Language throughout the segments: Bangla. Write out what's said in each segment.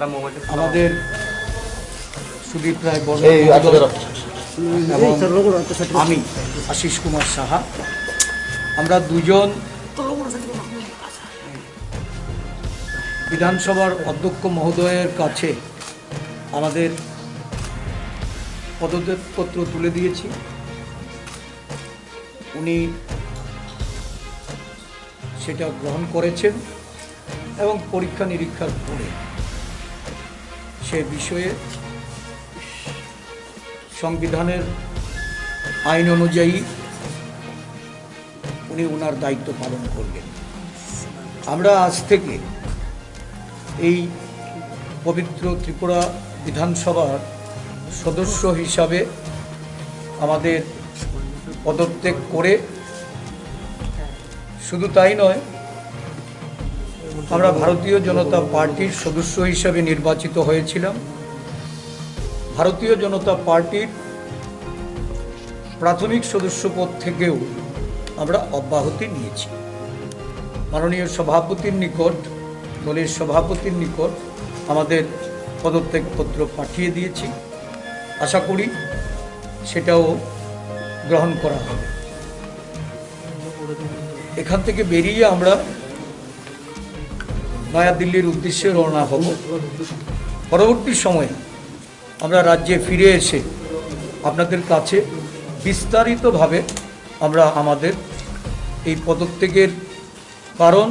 আমাদের সুদীপ রায় বর্মন এবং আমি আশিস কুমার সাহা, আমরা দুজন বিধানসভার অধ্যক্ষ মহোদয়ের কাছে আমাদের পদত্যাগপত্র তুলে দিয়েছি। উনি সেটা গ্রহণ করেছেন এবং পরীক্ষা নিরীক্ষার পরে সে বিষয়ে সংবিধানের আইন অনুযায়ী উনি ওনার দায়িত্ব পালন করবেন। আমরা আজ থেকে এই পবিত্র ত্রিপুরা বিধানসভার সদস্য হিসাবে আমাদের পদত্যাগ করে, শুধু তাই নয়, আমরা ভারতীয় জনতা পার্টির সদস্য হিসাবে নির্বাচিত হয়েছিলাম। ভারতীয় জনতা পার্টির প্রাথমিক সদস্যপদ থেকেও আমরা অব্যাহতি নিয়েছি। মাননীয় সভাপতির নিকট, দলের সভাপতির নিকট আমাদের পদত্যাগপত্র পাঠিয়ে দিয়েছি। আশা করি সেটাও গ্রহণ করা হবে। এখান থেকে বেরিয়ে আমরা নয়াদিল্লির উদ্দেশ্যে রওনা হব। পরবর্তী সময়ে আমরা রাজ্যে ফিরে এসে আপনাদের কাছে বিস্তারিতভাবে আমরা আমাদের এই পদত্যাগের কারণ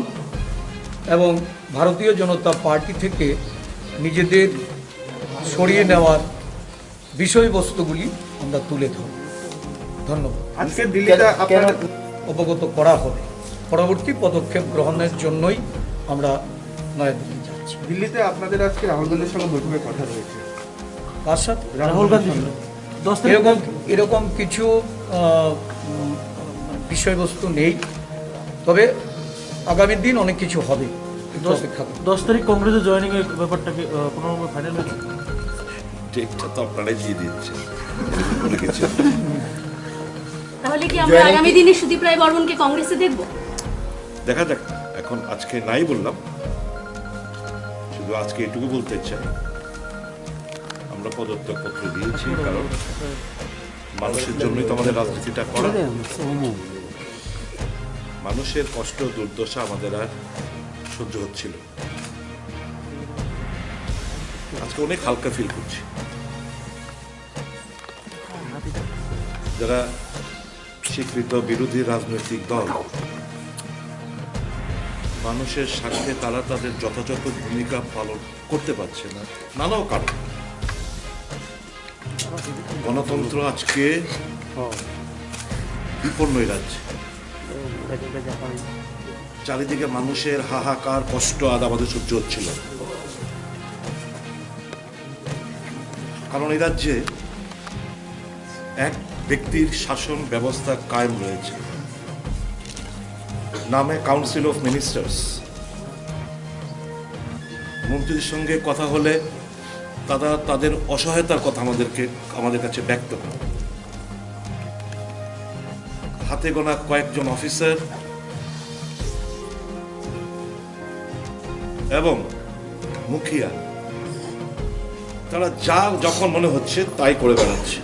এবং ভারতীয় জনতা পার্টি থেকে নিজেদের সরিয়ে নেওয়ার বিষয়বস্তুগুলি আমরা তুলে ধরব। ধন্যবাদ। আজকে দিল্লিতে অবগত করা হবে। পরবর্তী পদক্ষেপ গ্রহণের জন্যই আমরা নয়াদিল্লি যাচ্ছি। দিল্লিতে আপনাদের আজকে রাহুল গান্ধীর সঙ্গে বৈঠকের কথা রয়েছে। কার সাথে? রাহুল গান্ধী। এরকম কিছু বিষয়বস্তু নেই, তবে আগামী দিন অনেক কিছু হবে। 10 তারিখ কংগ্রেসে জয়েনিং এর ব্যাপারটা কি কোনো ফাইনাল হয়েছে? ডেটটা তো আপনারাই দিয়ে দিচ্ছেন। তাহলে কি আমরা আগামী দিনে সুদীপ রায় বর্মনকে কংগ্রেসে দেখব? দেখা যাক, এখন আজকে নাই বললাম, শুধু আজকে এটুকু বলতে চাই, আমরা পদত্যাগপত্র দিয়েছি কারণ মানুষের জন্যই তো আমাদের রাজনীতিটা করা। মানুষের কষ্ট দুর্দশা আমাদের আর সহ্য হচ্ছিল। আজকে অনেক হালকা ফিল করছি। যারা স্বীকৃত বিরোধী রাজনৈতিক দল, মানুষের স্বার্থে তারা তাদের যথাযথ ভূমিকা পালন করতে পারছে না, নানা কারণ। গণতন্ত্র আজকে বিপন্নই রাজ্যে। চারিদিকে মানুষের হাহাকার, কষ্ট আজ আমাদের সহ্য হচ্ছিল, কারণ এই রাজ্যে এক ব্যক্তির শাসন ব্যবস্থা কায়েম রয়েছে, নামে কাউন্সিল অফ মিনিস্টার্স। মন্ত্রীদের সঙ্গে কথা হলে তারা তাদের অসহায়তার কথা আমাদের কাছে ব্যক্ত করে। হাতে গোনা কয়েকজন অফিসার এবং মুখিয়া, তারা যা যখন মনে হচ্ছে তাই করে বেড়াচ্ছে।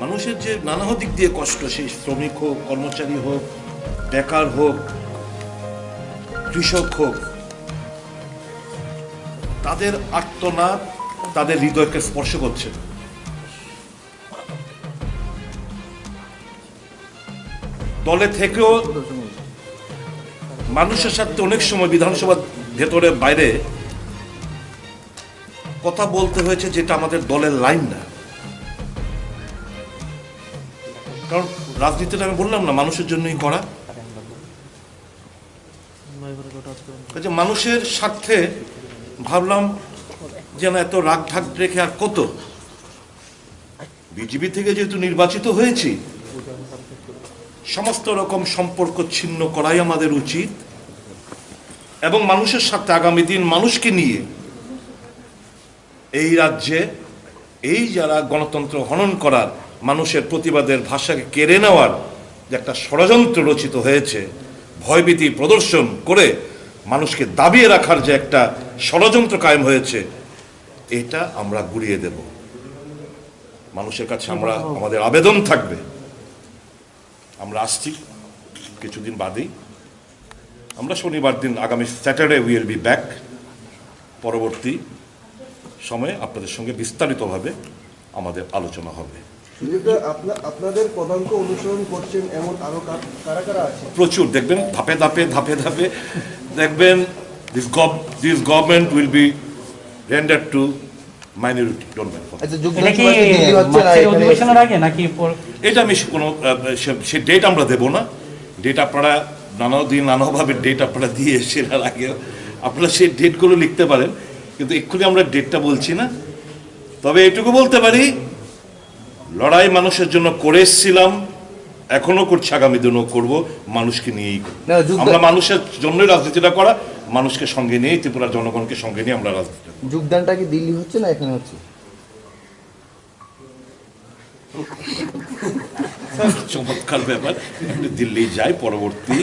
মানুষের যে নানা দিক দিয়ে কষ্ট, সেই শ্রমিক হোক, কর্মচারী হোক, বেকার হোক, কৃষক হোক, তাদের আর্তনাদ তাদের হৃদয়কে স্পর্শ করছে। দলে থেকেও মানুষের সাথে অনেক সময় বিধানসভার ভেতরে বাইরে কথা বলতে হয়েছে, যেটা আমাদের দলের লাইন না। কারণ রাজনীতিটা আমি বললাম না মানুষের জন্যই করা। মানুষের স্বার্থে ভাবলাম যে না, এত রাগ ঢাক রেখে আর কত। বিজেপি থেকে যেহেতু নির্বাচিত হয়েছি, সমস্ত রকম সম্পর্ক ছিন্ন করাই আমাদের উচিত এবং মানুষের সাথে আগামী দিন মানুষকে নিয়ে এই রাজ্যে এই যারা গণতন্ত্র হনন করার, মানুষের প্রতিবাদের ভাষাকে কেড়ে নেওয়ার যে একটা ষড়যন্ত্র রচিত হয়েছে, ভয়ভীতি প্রদর্শন করে মানুষকে দাবিয়ে রাখার যে একটা ষড়যন্ত্র কায়েম হয়েছে, এটা আমরা গুড়িয়ে দেব। মানুষের কাছে আমাদের আবেদন থাকবে, আমরা আসছি কিছুদিন বাদেই, আমরা শনিবার দিন আগামী স্যাটারডে উইল বি ব্যাক। পরবর্তী সময়ে আপনাদের সঙ্গে বিস্তারিতভাবে আমাদের আলোচনা হবে। আপনাদের পদাঙ্ক অনুসরণ করছেন এমন আরো কারা কারা আছে? প্রচুর, দেখবেন ধাপে ধাপে দেখবেন this government will be render two minority. Don't worry. এটা কি মার্চের অধিবেশনের আগে নাকি এটা আমি কোনো সে ডেট আমরা দেব না। ডেট আপনারা নানাভাবে ডেট আপনারা দিয়ে সেটার আগে আপনারা সেই ডেটগুলো লিখতে পারেন, কিন্তু এক্ষুনি আমরা ডেটটা বলছি না। তবে এটুকু বলতে পারি, লড়াই মানুষের জন্য করে এসেছিলাম, এখনো করছি, আগামী দিনও করব, মানুষকে নিয়েই করব। আমরা মানুষের জন্যই রাজনীতিটা করা, মানুষকে সঙ্গে নিয়ে, ত্রিপুরার জনগণকে সঙ্গে নিয়ে আমরা রাজনীতি। যোগদানটা কি দিল্লি হচ্ছে না এখানে হচ্ছে? চমৎকার ব্যাপার। দিল্লি যাই, পরবর্তী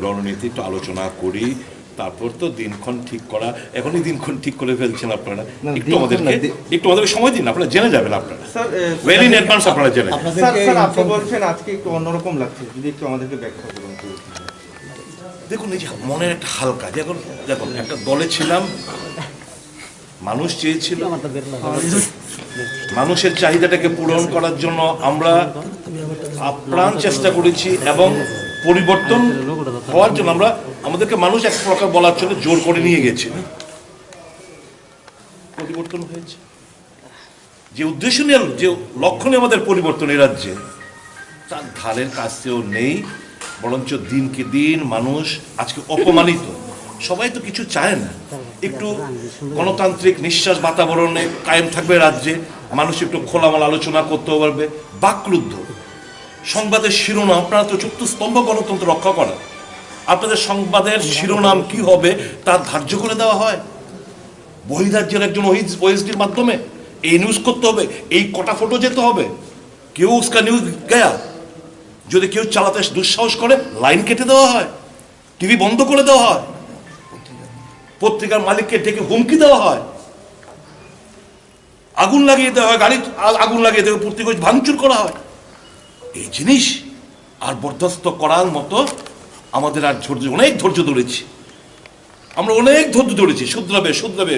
রণনীতি একটু আলোচনা করি, তারপর তো দিনক্ষণ ঠিক করা। এখনই দিনক্ষণ ঠিক করে ফেলছেন আপনারা, একটু আমাদেরকে সময় দিন, আপনারা জেনে যাবেন। আপনারা ওয়েল ইন অ্যাডভান্স আপনারা জেনে যাবেন। স্যার, আপনি বলছেন আজকে একটু অন্যরকম লাগছে, যদি একটু আমাদেরকে ব্যাখ্যা করুন। দেখুন, এই যে মনের একটা হালকা, দেখুন একটা দলে ছিলাম, মানুষ চেয়েছিল, মানুষের চাহিদাটাকে পূরণ করার জন্য আমরা আপ্রাণ চেষ্টা করেছি, এবং পরিবর্তন হওয়ার জন্য আমাদেরকে মানুষ এক প্রকার বলার জন্য জোর করে নিয়ে গেছে। পরিবর্তন হয়েছে, যে উদ্দেশ্য নিয়ে, যে লক্ষ্য নিয়ে আমাদের পরিবর্তন এই রাজ্যে, তার ধারের কাছেও নেই। বরঞ্চ দিনকে দিন মানুষ আজকে অপমানিত। সবাই তো কিছু চায় না, একটু গণতান্ত্রিক নিঃশ্বাস বাতাবরণে কায়েম থাকবে রাজ্যে, মানুষ একটু খোলামেলা আলোচনা করতে পারবে। বাকরুদ্ধ সংবাদের শিরোনাম, আপনারা তো চতুর্থ স্তম্ভ গণতন্ত্র রক্ষা করা, আপনাদের সংবাদের শিরোনাম কি হবে তা ধার্য করে দেওয়া হয়। বহিরাজ্যের একজন ওএসডির মাধ্যমে এই নিউজ করতে হবে, এই কটা ফটো যেতে হবে, কেউ উসকা নিউজ গায়া। যদি কেউ চালাতে দুঃসাহস করে, লাইন কেটে দেওয়া হয়, টিভি বন্ধ করে দেওয়া হয়, পত্রিকার মালিককে ডেকে হুমকি দেওয়া হয়, আগুন লাগিয়ে দেওয়া হয়, গাড়ি আগুন লাগিয়ে দেওয়া, পত্রিকা ভাঙচুর করা হয়। এই জিনিস আর বরদাস্ত করার মতো আমাদের আর অনেক ধৈর্য ধরেছি, আমরা অনেক ধৈর্য ধরেছি, শুধরাবে,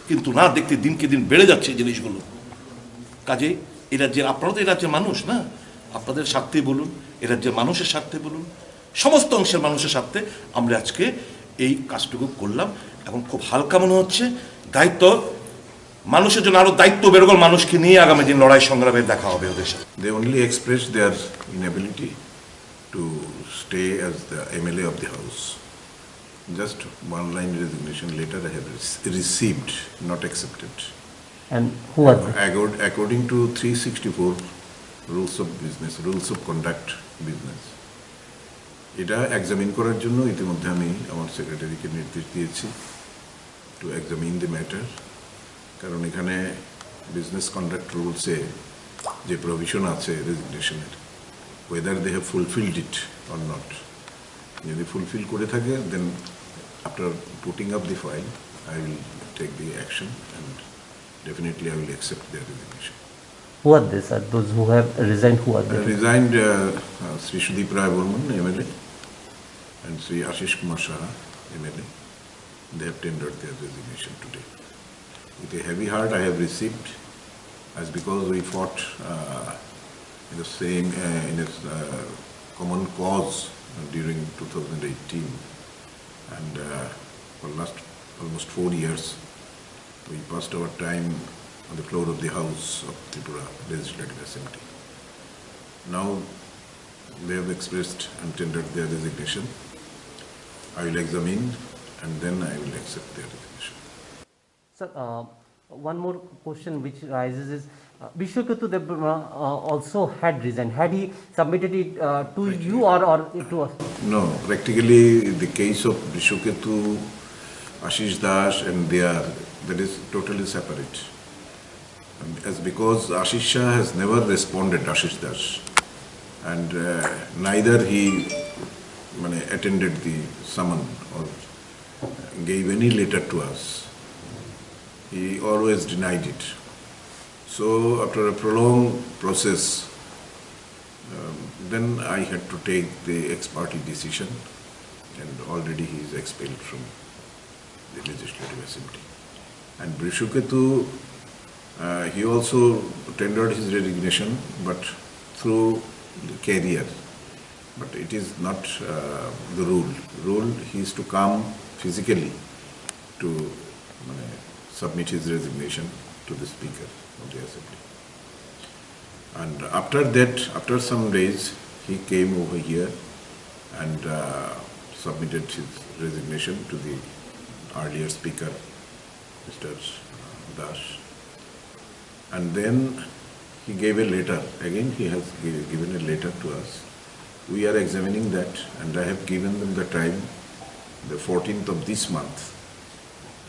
কিন্তু না, দেখতে দিনকে দিন বেড়ে যাচ্ছে এই জিনিসগুলো। কাজে এই রাজ্যের, আপনারা তো এই রাজ্যের মানুষ না, আপনাদের স্বার্থে বলুন, এই রাজ্যের মানুষের স্বার্থে বলুন, সমস্ত অংশের মানুষের স্বার্থে আমরা আজকে এই কাজটুকু করলাম, এবং খুব হালকা মনে হচ্ছে। দায়িত্ব মানুষের জন্য আরো দায়িত্ব বেরোগল, মানুষকে নিয়ে আগামী দিন লড়াই সংগ্রামে দেখা হবে ওদের সাথে। They only expressed their inability to stay as the MLA of the House. Just one line resignation letter I have received, not accepted. and who are they? According to 364 rules of business, rules of conduct business. এটা এক্সামিন করার জন্য ইতিমধ্যে আমি আমার সেক্রেটারিকে নির্দেশ দিয়েছি টু এক্সামিন দি ম্যাটার, কারণ এখানে বিজনেস কন্ডাক্ট রুলসে যে প্রভিশন আছে রেজিগনেশনের, whether they have fulfilled it or not. যদি ফুলফিল করে থাকে, then after putting up the file I will take the action and definitely I will accept their resignation. Who are they, sir? Those who have resigned, who are they? Resigned Sri Sudip Barman, MLA, and Sri Asish Saha, MLA. They have tendered their resignation today. With a heavy heart I have received, as because we fought in the same in a common cause during 2018, and for last almost 4 years we passed our time on the floor of the House of Tripura Legislative Assembly. Now they have expressed and tendered their resignation. I will examine and then I will accept their resignation. Sir, one more question which rises is, Vishwaketu Debrama also had resigned. Had he submitted it to you or to us? No, practically the case of Vishwaketu, Ashish Das and that is totally separate. As because Ashish Shah has never responded, Ashish Das, and neither he attended the summon or gave any letter to us. He always denied it. So after a prolonged process, then I had to take the ex-party decision, and already he is expelled from the Legislative Assembly. And Brishuketu, he also tendered his resignation, but through the career. But it is not the rule. Rule, he is to come physically to submit his resignation to the Speaker of the Assembly. And after that, after some days, he came over here and submitted his resignation to the earlier Speaker, Mr. Das. And then he gave a letter. Again, he has given a letter to us. We are examining that, and I have given them the time, the 14th of this month.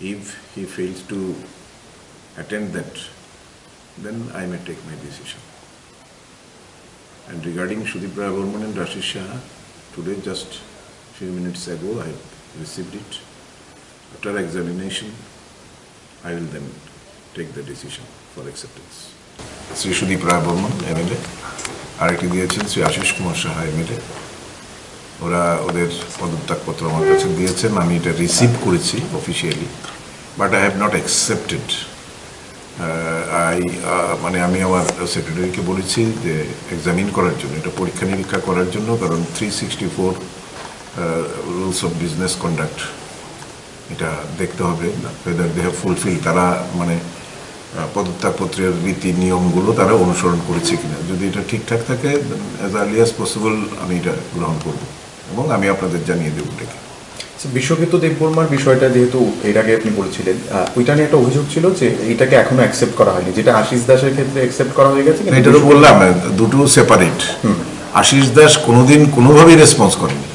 If he fails to attend that, then I may take my decision. And regarding Sudip Barman and Asish Saha, today just few minutes ago I have received it. After examination, I will then take the decision for acceptance. Shri Sudip Roy Barman MLA, আরেকটি দিয়েছেন শ্রী আশিস কুমার সাহা এমএলএ। ওরা ওদের পদত্যাগপত্র আমার কাছে দিয়েছেন, আমি এটা রিসিভ করেছি officially, but I have not accepted. মানে আমি আমার সেক্রেটারিকে বলেছি যে এক্সামিন করার জন্য, এটা পরীক্ষা নিরীক্ষা করার জন্য, কারণ 364 রুলস অফ বিজনেস কন্ডাক্ট এটা দেখতে হবে whether they have fulfilled, তারা মানে পদত্যাগপত্রের রীতি নিয়মগুলো তারা অনুসরণ করেছে কিনা। যদি এটা ঠিকঠাক থাকে, অ্যাজ আর্লি অ্যাজ পসিবল আমি এটা গ্রহণ করব এবং আমি আপনাদের জানিয়ে দেবো এটাকে। বিশ্বক্ষেত্র দেববর্মার বিষয়টা যেহেতু এর আগে আপনি বলেছিলেন, ওইটা নিয়ে একটা অভিযোগ ছিল যে এটাকে এখনো অ্যাকসেপ্ট করা হয়নি, যেটা আশিস দাসের ক্ষেত্রে অ্যাকসেপ্ট করা হয়ে গেছে। এটা তো বললাম দুটো সেপারেট। আশিস দাস কোনোদিন কোনোভাবেই রেসপন্স করেনি,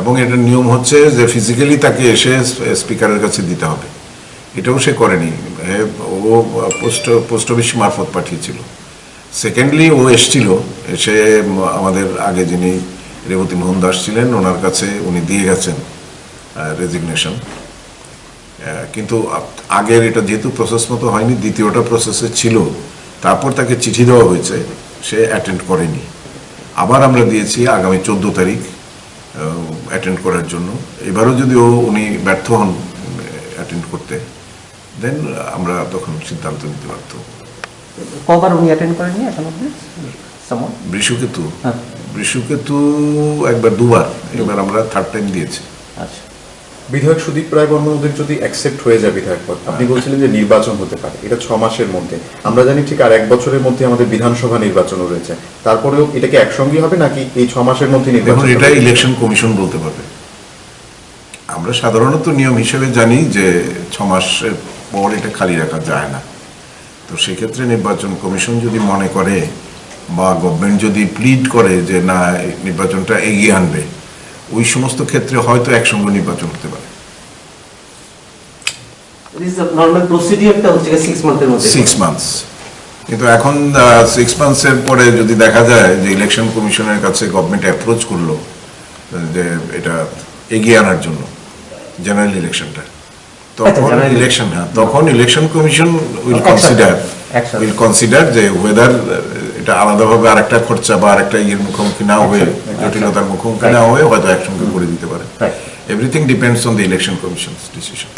এবং এটার নিয়ম হচ্ছে যে ফিজিক্যালি তাকে এসে স্পিকারের কাছে দিতে হবে, এটাও সে করেনি। ও পোস্ট অফিস মারফত পাঠিয়েছিল। সেকেন্ডলি ও এসছিল, এসে আমাদের আগে যিনি রেবতী মোহন দাস ছিলেন ওনার কাছে উনি দিয়ে গেছেন রেজিগনেশন। কিন্তু আগের এটা যেহেতু প্রসেস মতো হয়নি, দ্বিতীয়টা প্রসেসে ছিল, তারপর তাকে চিঠি দেওয়া হয়েছে, সে অ্যাটেন্ড করেনি। আবার আমরা দিয়েছি আগামী 14 তারিখ অ্যাটেন্ড করার জন্য। এবারও যদি উনি ব্যর্থ হন অ্যাটেন্ড করতে, দেন আমরা তখন সিদ্ধান্ত নিতে পারতাম। কবার উনি অ্যাটেন্ড করেননি এখন অবধি? বৃষকেতু বৃষকেতু একবার, দুবার, এবার আমরা থার্ড টাইম দিয়েছি। আচ্ছা, বিধায়ক সুদীপ রায় বর্মন ওদের যদি অ্যাকসেপ্ট হয়ে যায় বিধায়ক পদ, আপনি বলছিলেন যে নির্বাচন হতে পারে, এটা 6 মাসের মধ্যে। আমরা জানি ঠিক আর 1 বছরের মধ্যে আমাদের বিধানসভা নির্বাচনও রয়েছে, তারপরেও এটা কি একসঙ্গে হবে নাকি এই 6 মাসের মধ্যে নির্বাচন? এটা ইলেকশন কমিশন বলতে পারবে। আমরা সাধারণত নিয়ম হিসেবে জানি যে 6 মাসের পর এটা খালি রাখা যায় না। তো সেক্ষেত্রে নির্বাচন কমিশন যদি মনে করে বা গভর্নমেন্ট যদি প্লিড করে যে না নির্বাচনটা এগিয়ে আনবে, ওই সমস্ত ক্ষেত্রে হয়তো একসঙ্গে নির্বাচন হতে পারে। নরমাল প্রসিডিউরটা হচ্ছে 6 মান্থের মধ্যে। 6 মান্থস, কিন্তু এখন 6 মান্থসের পরে যদি দেখা যায় যে ইলেকশন কমিশনের কাছে গভর্নমেন্ট অ্যাপ্রোচ করলো যে এটা এগিয়ে আনার জন্য জেনারেল ইলেকশনটা, তখন ইলেকশন, তখন ইলেকশন কমিশন উইল কনসিডার যে ওয়েদার এটা আলাদাভাবে আরেকটা খরচা বা আরেকটা ইয়ের মুখোমুখি না হয়ে, জটিলতার মুখোমুখি না হয়ে হয়তো একসঙ্গে করে দিতে পারে। Everything depends on the election commission's decision.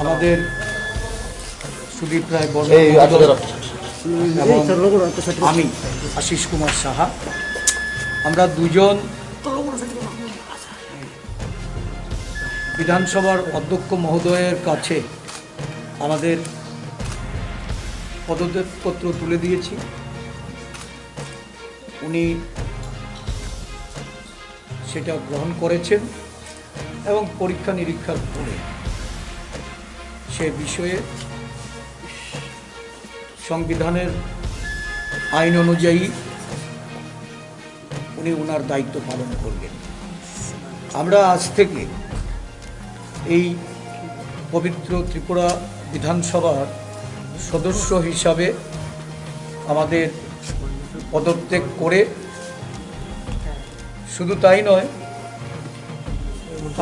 আমাদের সুদীপ রায় বর্মন এবং আমি আশিস কুমার সাহা, আমরা দুজন বিধানসভার অধ্যক্ষ মহোদয়ের কাছে আমাদের পদত্যাগপত্র তুলে দিয়েছি। উনি সেটা গ্রহণ করেছেন এবং পরীক্ষা নিরীক্ষার পরে সে বিষয়ে সংবিধানের আইন অনুযায়ী উনি ওনার দায়িত্ব পালন করবেন। আমরা আজ থেকে এই পবিত্র ত্রিপুরা বিধানসভার সদস্য হিসাবে আমাদের পদত্যাগ করে, শুধু তাই নয়,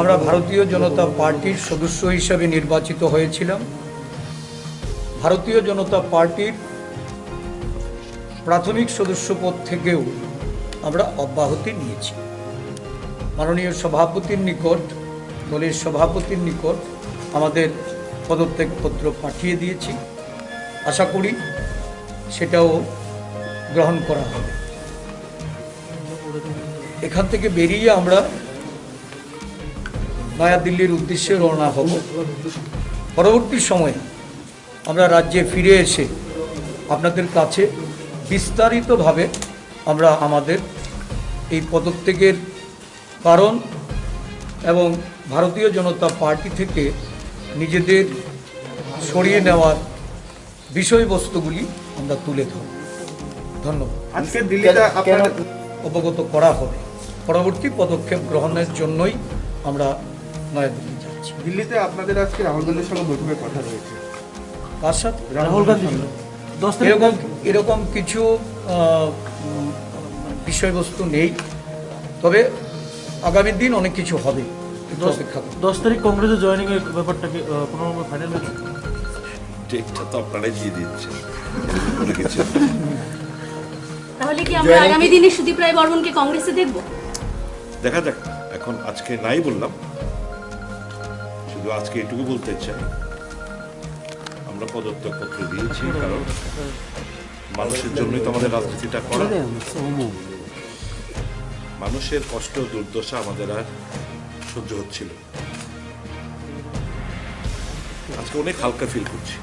আমরা ভারতীয় জনতা পার্টির সদস্য হিসাবে নির্বাচিত হয়েছিলাম। ভারতীয় জনতা পার্টির প্রাথমিক সদস্যপদ থেকেও আমরা অব্যাহতি নিয়েছি। মাননীয় সভাপতির নিকট, দলের সভাপতির নিকট আমাদের পদত্যাগপত্র পাঠিয়ে দিয়েছি। আশা করি সেটাও গ্রহণ করা হবে। এখান থেকে বেরিয়ে আমরা নয়াদিল্লির উদ্দেশ্যে রওনা হব। পরবর্তী সময়ে আমরা রাজ্যে ফিরে এসে আপনাদের কাছে বিস্তারিতভাবে আমরা আমাদের এই পদত্যাগের কারণ এবং ভারতীয় জনতা পার্টি থেকে নিজেদের সরিয়ে নেওয়ার বিষয়বস্তুগুলি আমরা তুলে ধরব। ধন্যবাদ। আজকে দিল্লিতে আপনার অবগত করা হবে। পরবর্তী পদক্ষেপ গ্রহণের জন্যই আমরা নয়াদিল্লি যাচ্ছি। দিল্লিতে আপনাদের আজকে রাহুল গান্ধীর সঙ্গে বৈঠকের কথা রয়েছে। তার সাথে রাহুল গান্ধী এরকম কিছু বিষয়বস্তু নেই, তবে আগামী দিন অনেক কিছু হবে, একটু অপেক্ষা করুন। 10 তারিখ কংগ্রেসে জয়েনিং এর ব্যাপারটা কি কোনো ফাইনাল হয়েছে? ডেটটা তো আপনারাই দিয়ে দিচ্ছেন, কোনো কিছু তাহলে কি আমরা আগামী দিনে সুদীপ রায় বর্মনকে কংগ্রেসে দেখব? দেখা যাক। এখন আজকে নাই বললাম, শুধু আজকে এটুকু বলতে চাই, আমরা পদত্যাগপত্র দিয়েছি কারণ মানুষের জন্যই তো আমাদের রাজনীতিটা করা। মানুষের কষ্ট দুর্দশা আমাদের আর সহ্য হচ্ছিল। আজকে অনেক হালকা ফিল করছি।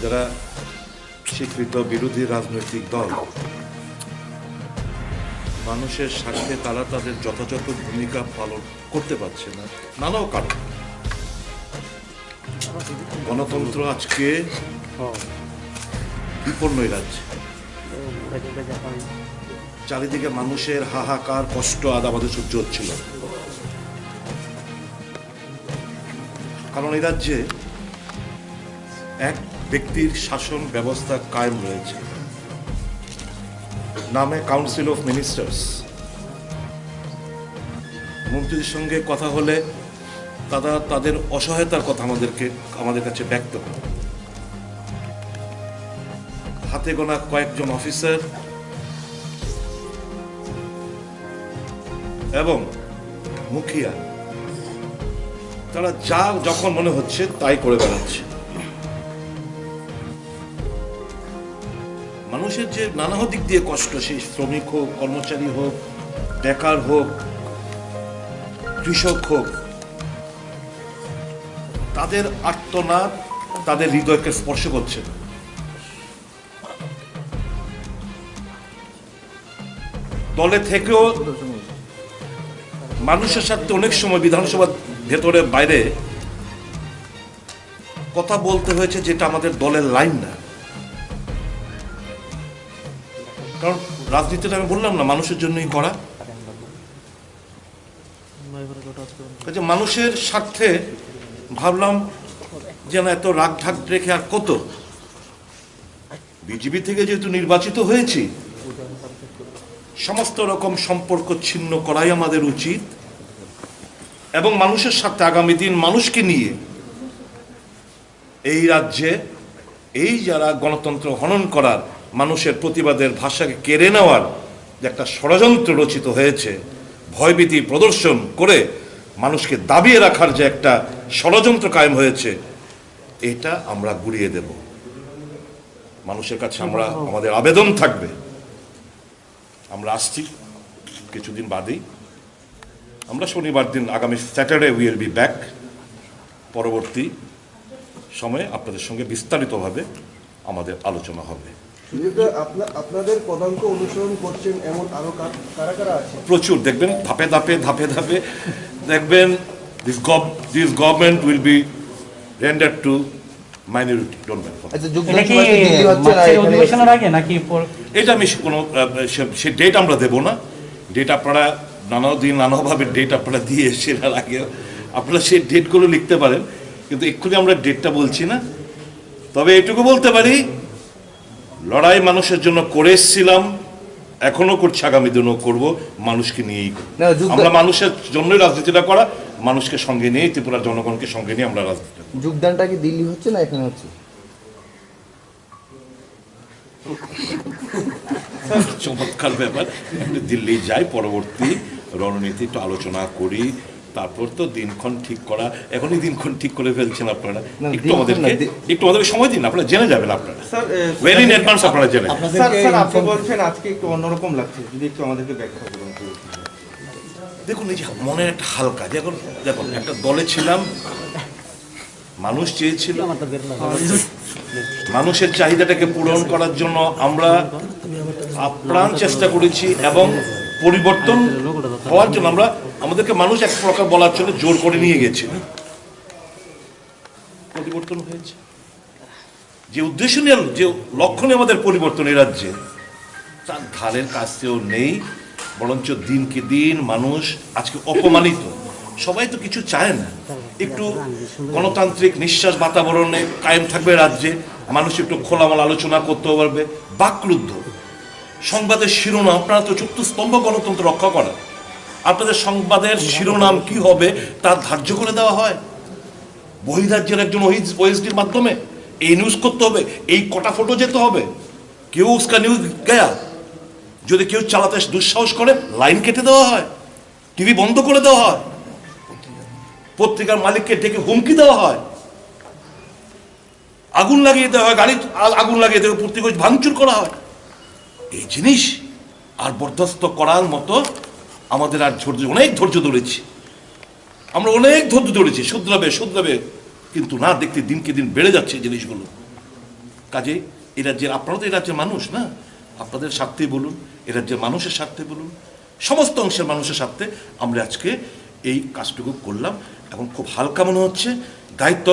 যারা স্বীকৃত বিরোধী রাজনৈতিক দল, মানুষের স্বার্থে তারা তাদের যথাযথ ভূমিকা পালন করতে পারছে না, নানাও কারণ। গণতন্ত্র আজকে বিপন্ন রাজ্যে, চারিদিকে মানুষের হাহাকার, কষ্ট আজ আমাদের সহ্য হচ্ছিল। কারণ এই রাজ্যে এক ব্যক্তির শাসন ব্যবস্থা কায়েম রয়েছে, নামে কাউন্সিল অফ মিনিস্টার্স। মন্ত্রীদের সঙ্গে কথা হলে তারা তাদের অসহায়তার কথা আমাদের কাছে ব্যক্ত করে। হাতে গোনা কয়েকজন অফিসার এবং মুখিয়া, তারা যা যখন মনে হচ্ছে তাই করে বেড়াচ্ছে। মানুষের যে নানা দিক দিয়ে কষ্ট, সেই শ্রমিক হোক, কর্মচারী হোক, বেকার হোক, কৃষক হোক, তাদের আর্তনাদ তাদের হৃদয়কে স্পর্শ করছে। দলে থেকেও মানুষের সাথে অনেক সময় বিধানসভার ভেতরে বাইরে কথা বলতে হয়েছে, যেটা আমাদের দলের লাইন না। কারণ রাজনীতিটা আমি বললাম না মানুষের জন্যই করা। মানুষের স্বার্থে ভাবলাম যেন এত রাগ ঢাক রেখে আর কত। বিজেপি থেকে যেহেতু নির্বাচিত হয়েছি, সমস্ত রকম সম্পর্ক ছিন্ন করাই আমাদের উচিত এবং মানুষের সাথে আগামী দিন মানুষকে নিয়ে এই রাজ্যে এই যারা গণতন্ত্র হনন করার, মানুষের প্রতিবাদের ভাষাকে কেড়ে নেওয়ার যে একটা ষড়যন্ত্র রচিত হয়েছে, ভয়ভীতি প্রদর্শন করে মানুষকে দাবিয়ে রাখার যে একটা ষড়যন্ত্র কায়েম হয়েছে, এটা আমরা গুড়িয়ে দেব। মানুষের কাছে আমাদের আবেদন থাকবে, আমরা আসছি কিছুদিন বাদেই, আমরা শনিবার দিন আগামী স্যাটারডে উইল বি ব্যাক। পরবর্তী সময়ে আপনাদের সঙ্গে বিস্তারিতভাবে আমাদের আলোচনা হবে। আপনাদের পদাঙ্ক অনুসরণ করছেন এমন আরো কারা কারা আছে? প্রচুর, দেখবেন ধাপে ধাপে দেখবেন this government will be render two minority. Don't worry. আচ্ছা, এটা কি মার্চের অধিবেশনের আগে নাকি এটা আমি কোনো সে ডেট আমরা দেব না। ডেট আপনারা নানাভাবে ডেট আপনারা দিয়ে এসেছেন এর আগে, আপনারা সেই ডেটগুলো লিখতে পারেন, কিন্তু এক্ষুনি আমরা ডেটটা বলছি না। তবে এটুকু বলতে পারি, লড়াই মানুষের জন্য করে এসেছিলাম, এখনো করছি, আগামী দিনও করব, মানুষকে নিয়েই করব। আমরা মানুষের জন্যই রাজনীতিটা করা, মানুষকে সঙ্গে নিয়ে, ত্রিপুরার জনগণকে সঙ্গে নিয়ে আমরা রাজনীতিটা। যোগদানটা কি দিল্লি হচ্ছে না এখানে হচ্ছে? চমৎকার ব্যাপার। দিল্লি যাই, পরবর্তী রণনীতি একটু আলোচনা করি, তারপর তো দিনক্ষণ ঠিক করা। এখনই দিনক্ষণ ঠিক করে ফেলছেন আপনারা, একটু আমাদেরকে সময় দিন, আপনারা জেনে যাবেন। আপনারা ভেরি ইন অ্যাডভান্স আপনারা জেনে যাবেন। আপনি বলছেন আজকে একটু অন্যরকম লাগছে, যদি একটু আমাদেরকে ব্যাখ্যা করুন। দেখুন, এই যে মনের একটা হালকা, দেখুন একটা দলে ছিলাম, মানুষ চেয়েছিল, মানুষের চাহিদাটাকে পূরণ করার জন্য আমরা আপ্রাণ চেষ্টা করেছি, এবং পরিবর্তন হওয়ার জন্য আমাদেরকে মানুষ এক প্রকার বলার জন্য জোর করে নিয়ে গেছিল। পরিবর্তন হয়েছে, যে উদ্দেশ্য নিয়ে, যে লক্ষ্য নিয়ে আমাদের পরিবর্তন এই রাজ্যে, তার ধারের কাছেও নেই। বরঞ্চ দিনকে দিন মানুষ আজকে অপমানিত। সবাই তো কিছু চায় না, একটু গণতান্ত্রিক নিঃশ্বাস বাতাবরণে কায়েম থাকবে রাজ্যে, মানুষ একটু খোলামেলা আলোচনা করতে পারবে। বাকরুদ্ধ সংবাদের শিরোনাম, আপনারা তো চতুস্তম্ভ গণতন্ত্র রক্ষা করা, আপনাদের সংবাদের শিরোনাম কি হবে তার ধার্য করে দেওয়া হয়। বহিরাজ্যের একজন ওএসডির মাধ্যমে এই নিউজ করতে হবে, এই কটা ফটো যেতে হবে, কেউ উসকা নিউজ গয়া। যদি কেউ চালাতে দুঃসাহস করে, লাইন কেটে দেওয়া হয়, টিভি বন্ধ করে দেওয়া হয়, পত্রিকার মালিককে ডেকে হুমকি দেওয়া হয়, আগুন লাগিয়ে দেওয়া হয়, গাড়ি আগুন লাগিয়ে দেওয়া, পত্রিকা ভাঙচুর করা হয়। এই জিনিস আর বরদাস্ত করার মতো আমাদের আর অনেক ধৈর্য ধরেছি, আমরা অনেক ধৈর্য ধরেছি, শুধরাবে, কিন্তু না, দেখতে দিনকে দিন বেড়ে যাচ্ছে জিনিসগুলো। কাজে এই রাজ্যের, আপনারা তো এই রাজ্যের মানুষ না, আপনাদের স্বার্থে বলুন, এ রাজ্যের মানুষের স্বার্থে বলুন, সমস্ত অংশের মানুষের স্বার্থে আমরা আজকে এই কাজটুকু করলাম। এখন খুব হালকা মনে হচ্ছে। দায়িত্ব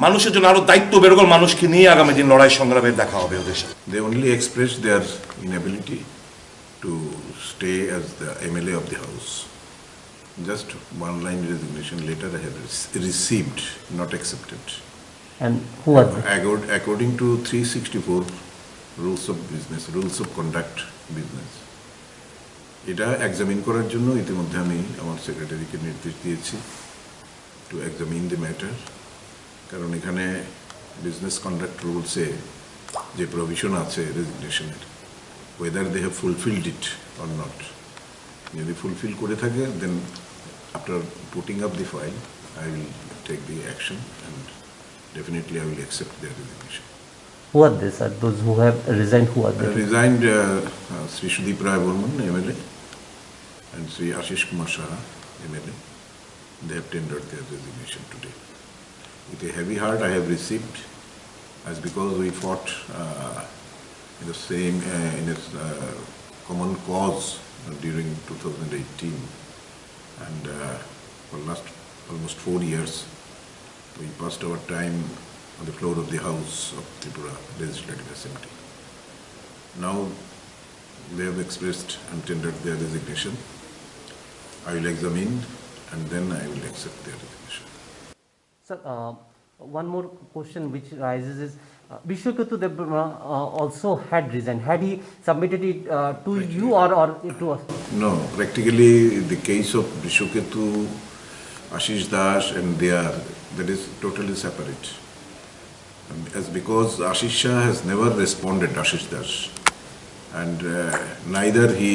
মানুষের জন্য আরো দায়িত্ব বেরোগল, মানুষকে নিয়ে আগামী দিন লড়াই সংগ্রামে দেখা হবে ওদের সাথে। They only expressed their inability to stay as the MLA of the house. Just one line resignation letter I have received, not accepted. and who are they? According to 364 rules of business, rules of conduct business, এটা এক্সামিন করার জন্য ইতিমধ্যে আমি আমার সেক্রেটারিকে নির্দেশ দিয়েছি টু এক্সামিন দি ম্যাটার। কারণ এখানে বিজনেস কন্ডাক্ট রুলসে যে প্রভিশন আছে রেজিগনেশনের, whether they have fulfilled it or not. যদি ফুলফিল করে থাকে, then after putting up the file I will take the action and definitely I will accept their resignation. Who are they, sir? Those who have resigned, who are they? Resigned Sri Sudip Barman, MLA, and Sri Asish Saha, MLA. They have tendered their resignation today. With a heavy heart I have received, as because we fought in the same in a common cause during 2018, and for last almost 4 years we passed our time on the floor of the House of Tripura Legislative Assembly. Now they have expressed and tendered their resignation. I will examine and then I will accept their resignation. Sir, one more question which rises is, Vishwaketu Debrama also had resigned. Had he submitted it to you or to us? No, practically the case of Vishwaketu, Ashish Das and that is totally separate. As because Ashish Shah has never responded, Ashish Das, and neither he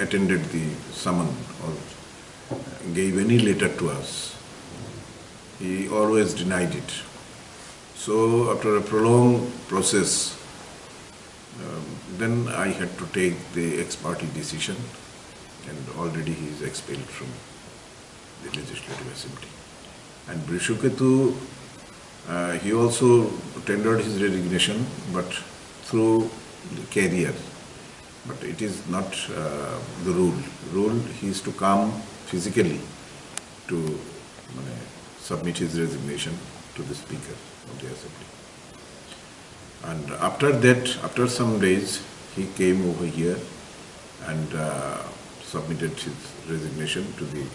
attended the summon or gave any letter to us. He always denied it. So after a prolonged process, then I had to take the ex-party decision, and already he is expelled from the Legislative Assembly. And Brishuketu, he also tendered his resignation, but through the career. But it is not the rule. Rule, he is to come physically to submit his resignation to the Speaker of the Assembly. And after that, after some days, he came over here and submitted his resignation to the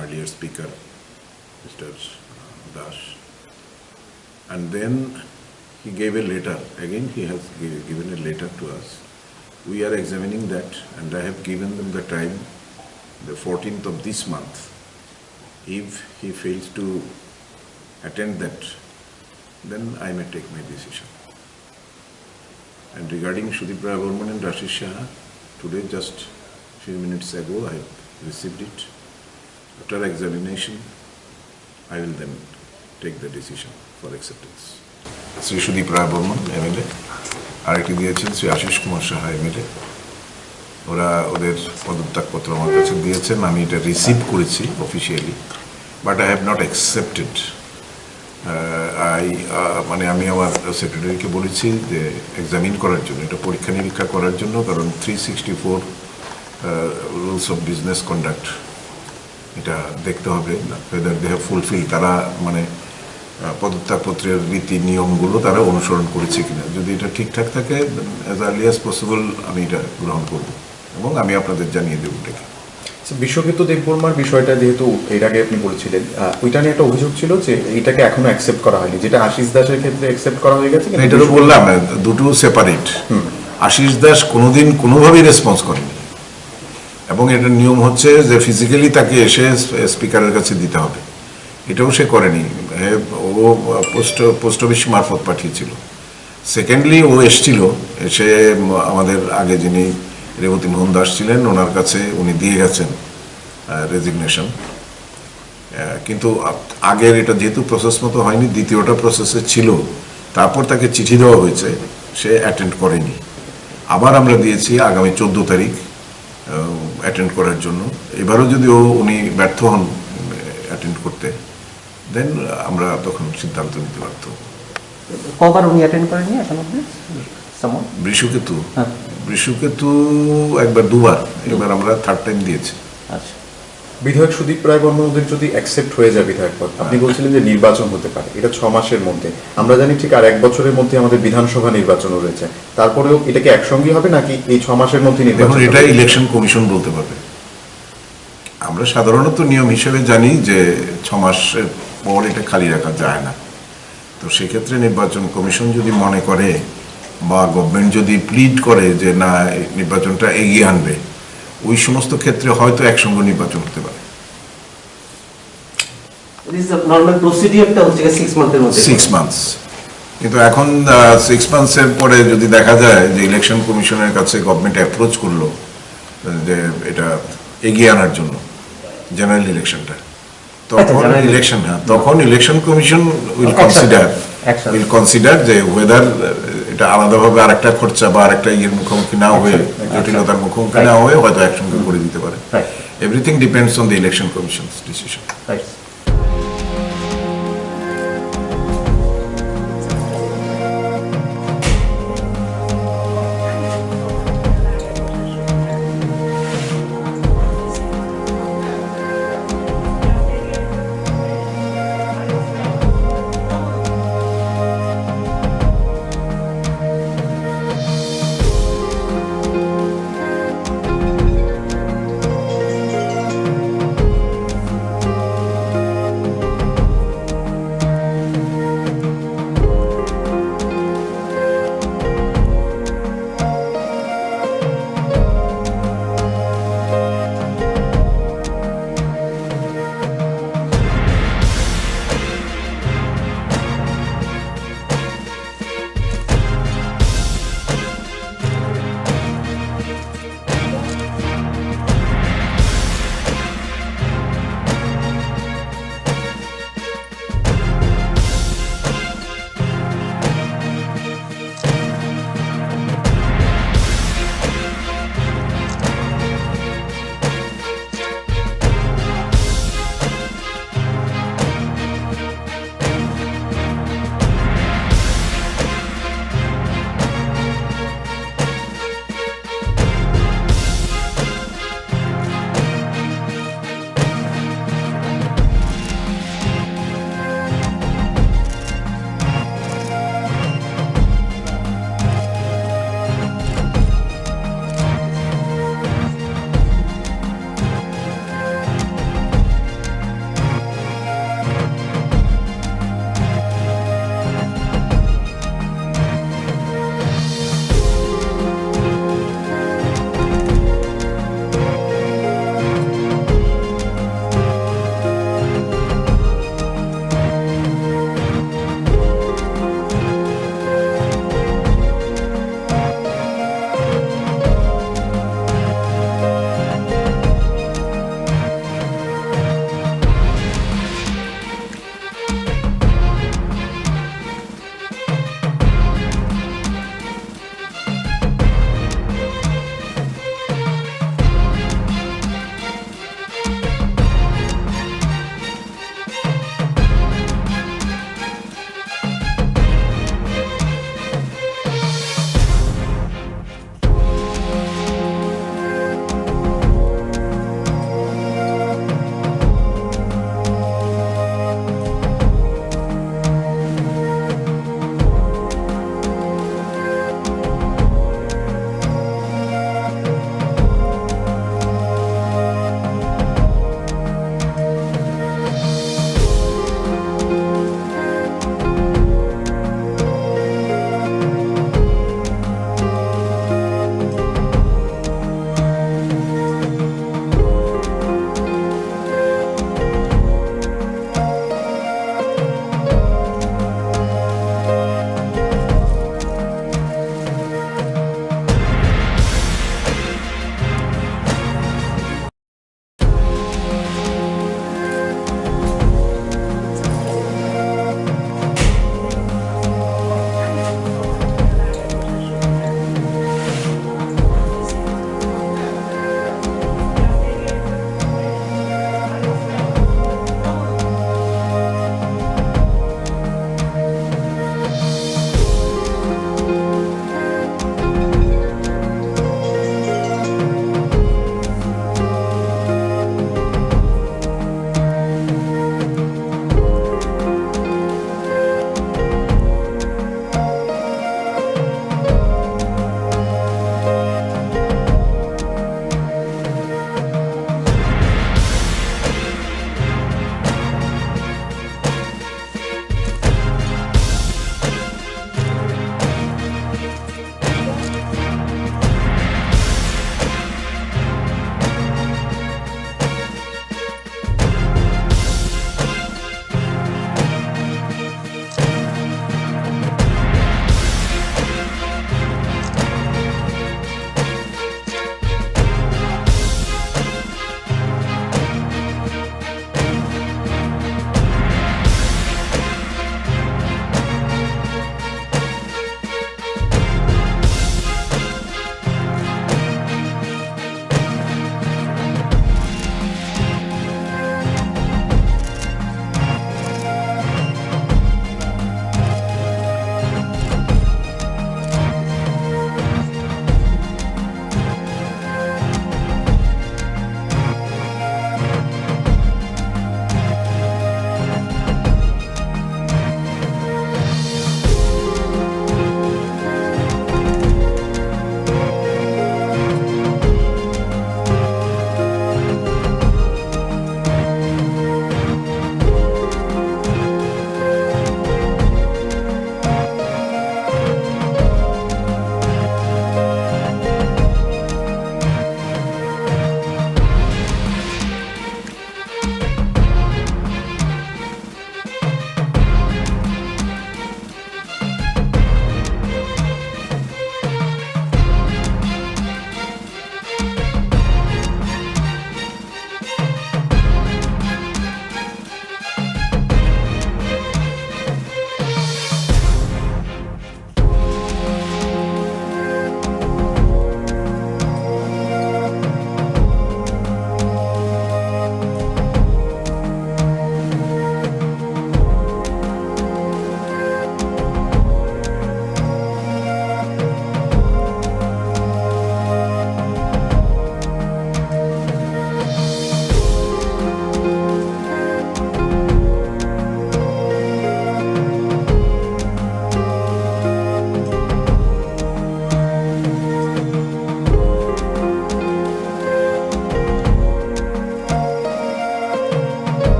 earlier Speaker, Mr. Das. And then he gave a letter. Again, he has given a letter to us. We are examining that, and I have given them the time, the 14th of this month. If he fails to attend that, then I may take my decision. And regarding Sudip Barman and Asish Saha, today just few minutes ago I have received it. After examination, I will then take the decision for acceptance. Sri Sudip Barman, MLA, আরেকটি দিয়েছেন শ্রী আশিস কুমার সাহা এমএলএ। ওরা ওদের পদত্যাগপত্র আমার কাছে দিয়েছেন, আমি এটা রিসিভ করেছি officially, but I have not accepted. আমি আমার সেক্রেটারিকে বলেছি যে এক্সামিন করার জন্য, এটা পরীক্ষা নিরীক্ষা করার জন্য, কারণ 364 রুলস অফ বিজনেস কন্ডাক্ট এটা দেখতে হবে ওয়েদার দে হ্যাভ ফুলফিল, তারা পদত্যাগপত্রের রীতি নিয়মগুলো তারা অনুসরণ করেছে কিনা। যদি এটা ঠিকঠাক থাকে, অ্যাজ আর্লি অ্যাজ পসিবল আমি এটা গ্রহণ করব এবং আমি আপনাদের জানিয়ে দেবো এটাকে। বিশ্বক্ষেত্র দেববর্মার বিষয়টা যেহেতু এর আগে আপনি বলছিলেন, ওইটা নিয়ে একটা অভিযোগ ছিল যে এইটাকে এখনো অ্যাকসেপ্ট করা হয়নি, যেটা আশিস দাসের ক্ষেত্রে অ্যাকসেপ্ট করা হয়ে গেছে। এটা তো বললাম দুটো সেপারেট। আশিস দাস কোনোদিন কোনোভাবেই রেসপন্স করেনি, এবং এটার নিয়ম হচ্ছে যে ফিজিক্যালি তাকে এসে স্পিকারের কাছে দিতে হবে, এটাও সে করেনি। ও পোস্ট অফিস মারফত পাঠিয়েছিল। সেকেন্ডলি ও এসছিল, এসে আমাদের আগে যিনি রেবতী মোহন দাস ছিলেন ওনার কাছে উনি দিয়ে গেছেন রেজিগনেশন, কিন্তু আগের এটা যেহেতু প্রসেস মতো হয়নি, দ্বিতীয়টা প্রসেসে ছিল, তারপর তাকে চিঠি দেওয়া হয়েছে, সে অ্যাটেন্ড করেনি। আবার আমরা দিয়েছি আগামী 14 তারিখ অ্যাটেন্ড করার জন্য। এবারও যদি উনি ব্যর্থ হন অ্যাটেন্ড করতে, দেন আমরা তখন সিদ্ধান্ত নিতে পারত। কবার উনি অ্যাটেন্ড করেননি এখন অবধি? বৃষকেতু একবার, দুবার, এবার আমরা থার্ড টাইম দিয়েছি। আচ্ছা, বিধায়ক সুদীপ রায় বর্মনদের যদি অ্যাকসেপ্ট হয়ে যায় বিধায়ক পদ, আপনি বলছিলেন যে নির্বাচন হতে পারে, এটা 6 মাসের মধ্যে। আমরা জানি ঠিক আর 1 বছরের মধ্যে আমাদের বিধানসভা নির্বাচনও রয়েছে, তারপরেও এটাকে একসঙ্গে হবে নাকি এই 6 মাসের মধ্যে নির্বাচন? এটা ইলেকশন কমিশন বলতে পারবে। আমরা সাধারণত নিয়ম হিসেবে জানি যে 6 মাসের পর এটা খালি রাখা যায় না। তো সেক্ষেত্রে নির্বাচন কমিশন যদি মনে করে বা গভর্নমেন্ট যদি প্লিড করে যে না নির্বাচনটা এগিয়ে আনবে, ওই সমস্ত ক্ষেত্রে হয়তো একসঙ্গে নির্বাচন হতে পারে। 6 মান্থস, কিন্তু এখন 6 মান্থসের পরে যদি দেখা যায় যে ইলেকশন কমিশনের কাছে গভর্নমেন্ট অ্যাপ্রোচ করলো যে এটা এগিয়ে আনার জন্য জেনারেল ইলেকশনটা, তখন ইলেকশন কমিশন উইল কনসিডার যে ওয়েদার এটা আলাদাভাবে আরেকটা খরচা বা আরেকটা ইয়ের মুখোমুখি না হয়ে, জটিলতার মুখোমুখি না হয়ে হয়তো একসঙ্গে করে দিতে পারে। Everything depends on the election commission's decision.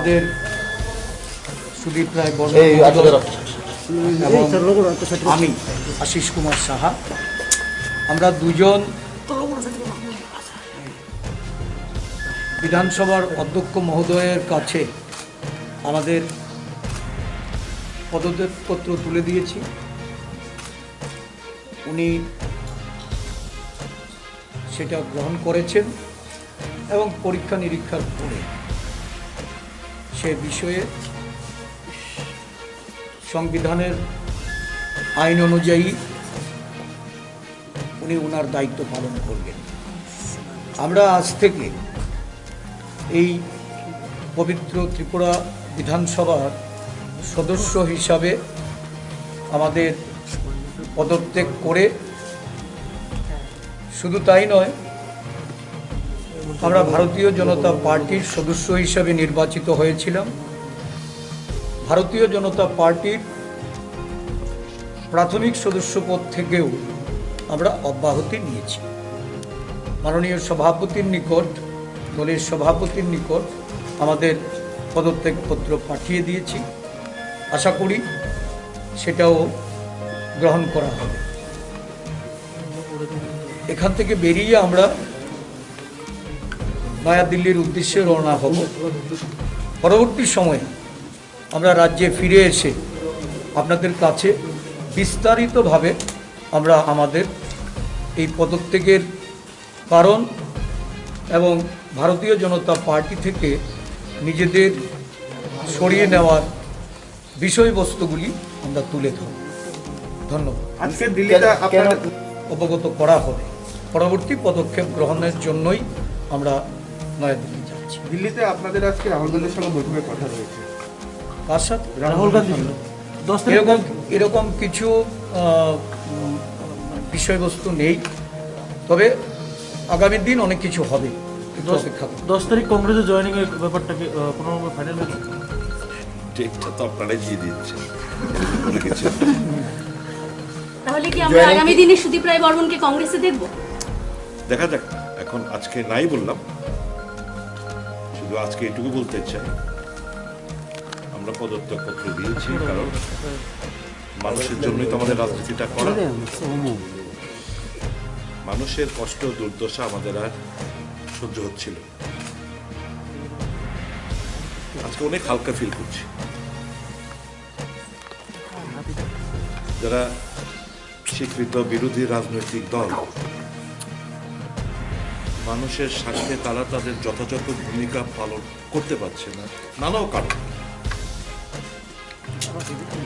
আমাদের সুদীপ রায় বর্মন এবং আমি আশিস কুমার সাহা, আমরা দুজন বিধানসভার অধ্যক্ষ মহোদয়ের কাছে আমাদের পদত্যাগপত্র তুলে দিয়েছি। উনি সেটা গ্রহণ করেছেন এবং পরীক্ষা নিরীক্ষার পরে সে বিষয়ে সংবিধানের আইন অনুযায়ী উনি ওনার দায়িত্ব পালন করবেন। আমরা আজ থেকে এই পবিত্র ত্রিপুরা বিধানসভার সদস্য হিসাবে আমাদের পদত্যাগ করে, শুধু তাই নয়, আমরা ভারতীয় জনতা পার্টির সদস্য হিসাবে নির্বাচিত হয়েছিলাম। ভারতীয় জনতা পার্টির প্রাথমিক সদস্যপদ থেকেও আমরা অব্যাহতি নিয়েছি। মাননীয় সভাপতির নিকট, দলের সভাপতির নিকট আমাদের পদত্যাগপত্র পাঠিয়ে দিয়েছি। আশা করি সেটাও গ্রহণ করা হবে। এখান থেকে বেরিয়ে আমরা নয়াদিল্লির উদ্দেশ্যে রওনা হব। পরবর্তী সময়ে আমরা রাজ্যে ফিরে এসে আপনাদের কাছে বিস্তারিতভাবে আমরা আমাদের এই পদত্যাগের কারণ এবং ভারতীয় জনতা পার্টি থেকে নিজেদের সরিয়ে নেওয়ার বিষয়বস্তুগুলি আমরা তুলে ধরব। ধন্যবাদ। আজকে দিল্লিতে আপনাদের অবগত করা হবে। পরবর্তী পদক্ষেপ গ্রহণের জন্যই আমরা নয়াদিল্লি যাচ্ছি। দিল্লিতে আপনাদের আজকে রাহুল গান্ধীর সঙ্গে বৈঠকের কথা রয়েছে। কার সাথে? রাহুল গান্ধী এরকম কিছু বিষয়বস্তু নেই, তবে আগামী দিন অনেক কিছু হবে, একটু অপেক্ষা করুন। 10 তারিখ কংগ্রেসে জয়েনিং এর ব্যাপারটাকে কোনো ফাইনাল হয়েছে? ঠিকটা তো আপনারাই দিয়ে দিচ্ছেন, বলে গেছেন। তাহলে কি আমরা আগামী দিনে সুদীপ রায় বর্মনকে কংগ্রেসে দেখব? দেখা যাক, এখন আজকে নাই বললাম, শুধু আজকে এটুকু বলতে চাই, আমরা পদত্যাগপত্র দিয়েছি কারণ মানুষের জন্যই তো আমাদের রাজনীতিটা করা। মানুষের কষ্ট দুর্দশা আমাদের আর সহ্য হচ্ছিল, আজকে অনেক হালকা ফিল করছি। যারা স্বীকৃত বিরোধী রাজনৈতিক দল, মানুষের স্বার্থে তারা তাদের যথাযথ ভূমিকা পালন করতে পারছে না, নানা কারণ।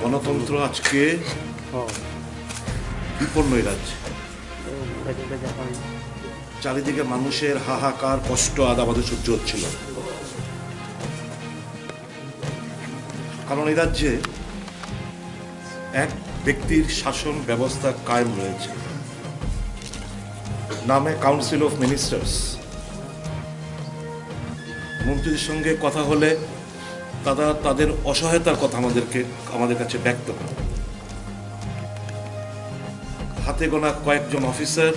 গণতন্ত্র আজকে বিপন্ন রাজ্যে, চারিদিকে মানুষের হাহাকার, কষ্ট আজ আমাদের সহ্য হচ্ছিল। কারণ এই রাজ্যে এক ব্যক্তির শাসন ব্যবস্থা কায়েম রয়েছে, নামে কাউন্সিল অফ মিনিস্টার্স। মন্ত্রীদের সঙ্গে কথা হলে তারা তাদের অসহায়তার কথা আমাদের কাছে ব্যক্ত করে। হাতে গোনা কয়েকজন অফিসার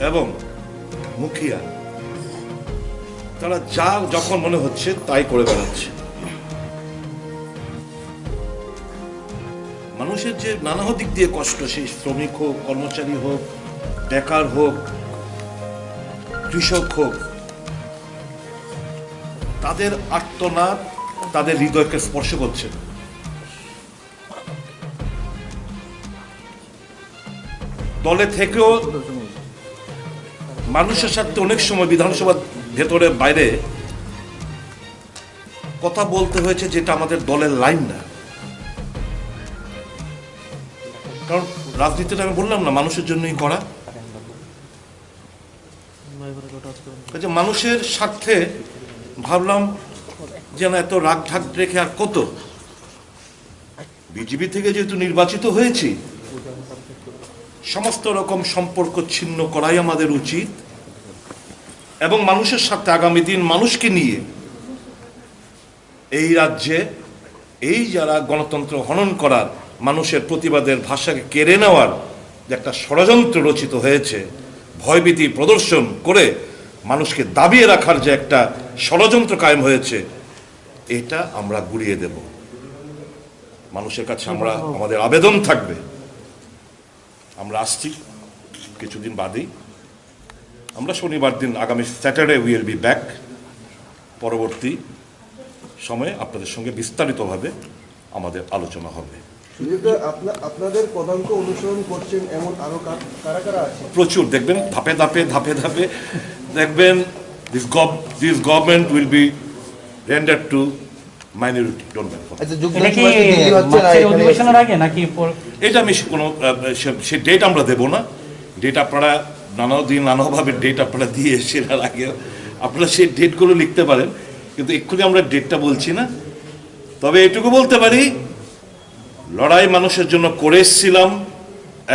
এবং মুখিয়া, তারা যা যখন মনে হচ্ছে তাই করে বেড়াচ্ছে। মানুষের যে নানা দিক দিয়ে কষ্ট, সেই শ্রমিক হোক, কর্মচারী হোক, বেকার হোক, কৃষক হোক, তাদের আর্তনাদ তাদের হৃদয়কে স্পর্শ করছে। দলে থেকেও মানুষের সাথে অনেক সময় বিধানসভার ভেতরে বাইরে কথা বলতে হয়েছে, যেটা আমাদের দলের লাইন না। কারণ রাজনীতিটা আমি বললাম না মানুষের জন্যই করা, মানুষের স্বার্থে ভাবলাম যেন এত রাগ ঢাক রেখে আর কত। বিজেপি থেকে যেহেতু নির্বাচিত হয়েছি, সমস্ত রকম সম্পর্ক ছিন্ন করাই আমাদের উচিত এবং মানুষের সাথে আগামী দিন মানুষকে নিয়ে এই রাজ্যে এই যারা গণতন্ত্র হনন করার, মানুষের প্রতিবাদের ভাষাকে কেড়ে নেওয়ার যে একটা ষড়যন্ত্র রচিত হয়েছে, ভয়ভীতি প্রদর্শন করে মানুষকে দাবিয়ে রাখার যে একটা ষড়যন্ত্র কায়েম হয়েছে, এটা আমরা গুড়িয়ে দেব। মানুষের কাছে আমাদের আবেদন থাকবে, আমরা আসছি কিছুদিন বাদেই, আমরা শনিবার দিন আগামী স্যাটারডে উইল বি ব্যাক। পরবর্তী সময়ে আপনাদের সঙ্গে বিস্তারিতভাবে আমাদের আলোচনা হবে। আপনাদের পদাঙ্ক অনুসরণ করছেন এমন আরো কারা কারা আছে? প্রচুর, দেখবেন ধাপে ধাপে ধাপে ধাপে দেখবেন this government will be rendered two minority. Don't worry. এটা কি মার্চের অধিবেশনের আগে নাকি এটা আমি কোনো সে ডেট আমরা দেব না। ডেট আপনারা নানাভাবে ডেট আপনারা দিয়ে সেটার আগে আপনারা সেই ডেটগুলো লিখতে পারেন, কিন্তু এক্ষুনি আমরা ডেটটা বলছি না। তবে এটুকু বলতে পারি, লড়াই মানুষের জন্য করে এসেছিলাম,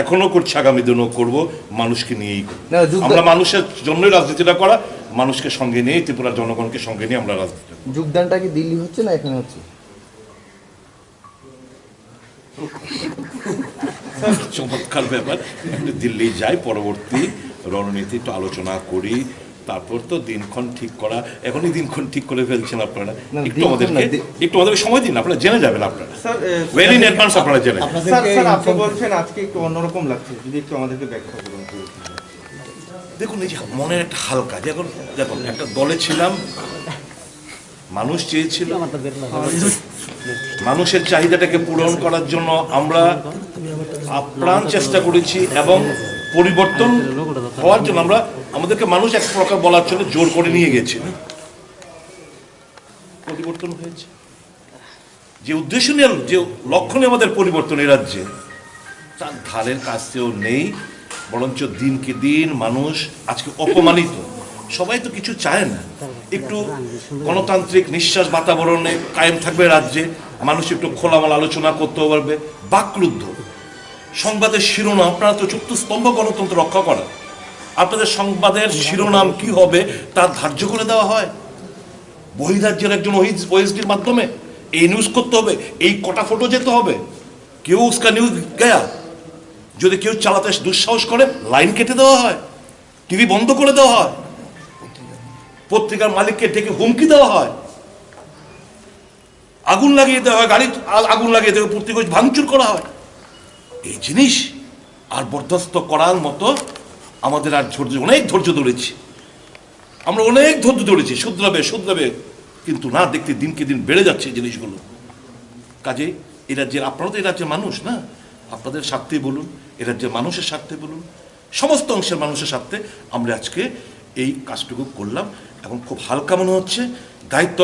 এখনো করছি, আগামী দিনও করবো, মানুষকে নিয়েই করবো। আমরা মানুষের জন্যই রাজনীতিটা করা, মানুষকে সঙ্গে নিয়ে, ত্রিপুরার জনগণকে সঙ্গে নিয়ে আমরা রাজনীতি। যোগদানটা কি দিল্লি হচ্ছে না এখানে হচ্ছে? চমৎকার ব্যাপার। দিল্লি যাই, পরবর্তী রণনীতি একটু আলোচনা করি, তারপর তো দিনক্ষণ ঠিক করা। এখনই দিনক্ষণ ঠিক করে ফেলছেন আপনারা, একটু আমাদেরকে সময় দিন, আপনারা জেনে যাবেন। আপনারা ওয়েল ইন অ্যাডভান্স আপনারা জেনে যাবেন। স্যার আপনি বলছেন আজকে একটু অন্যরকম লাগছে, যদি একটু আমাদেরকে ব্যাখ্যা করুন। দেখুন, এই যে মনের একটা হালকা, দেখুন একটা দলে ছিলাম, মানুষ চেয়েছিল, মানুষের চাহিদাটাকে পূরণ করার জন্য আমরা আপ্রাণ চেষ্টা করেছি, এবং পরিবর্তন হওয়ার জন্য আমাদেরকে মানুষ এক প্রকার বলার জন্য জোর করে নিয়ে গেছিল। পরিবর্তন হয়েছে, যে উদ্দেশ্য নিয়ে, যে লক্ষ্য নিয়ে আমাদের পরিবর্তন এই রাজ্যে, তার ধারের কাছেও নেই। বরঞ্চ দিনকে দিন মানুষ আজকে অপমানিত। সবাই তো কিছু চায় না, একটু গণতান্ত্রিক নিঃশ্বাস বাতাবরণে কায়েম থাকবে রাজ্যে, মানুষ একটু খোলামেলা আলোচনা করতে পারবে। বাকরুদ্ধ সংবাদের শিরোনাম, আপনারা তো চতুর্থ স্তম্ভ গণতন্ত্র রক্ষা করা, আপনাদের সংবাদের শিরোনাম কি হবে তা ধার্য করে দেওয়া হয়। বহিরাজ্যের একজন ওএসডির মাধ্যমে এই নিউজ করতে হবে, এই কটা ফটো যেতে হবে, কেউ উসকা নিউজ গয়া। যদি কেউ চালাতে দুঃসাহস করে, লাইন কেটে দেওয়া হয়, টিভি বন্ধ করে দেওয়া হয়, পত্রিকার মালিককে ডেকে হুমকি দেওয়া হয়, আগুন লাগিয়ে দেওয়া হয়, গাড়ি আগুন লাগিয়ে দেওয়া, পত্রিকা ভাঙচুর করা হয়। এই জিনিস আর বরদাস্ত করার মতো আমাদের আর অনেক ধৈর্য ধরেছি, আমরা অনেক ধৈর্য ধরেছি, শুধরাবে, কিন্তু না, দেখতে দিনকে দিন বেড়ে যাচ্ছে এই জিনিসগুলো। কাজে এই রাজ্যের, আপনারা তো এই রাজ্যের মানুষ না, আপনাদের স্বার্থে বলুন, এ রাজ্যের মানুষের স্বার্থে বলুন, সমস্ত অংশের মানুষের স্বার্থে আমরা আজকে এই কাজটুকু করলাম, এবং খুব হালকা মনে হচ্ছে। দায়িত্ব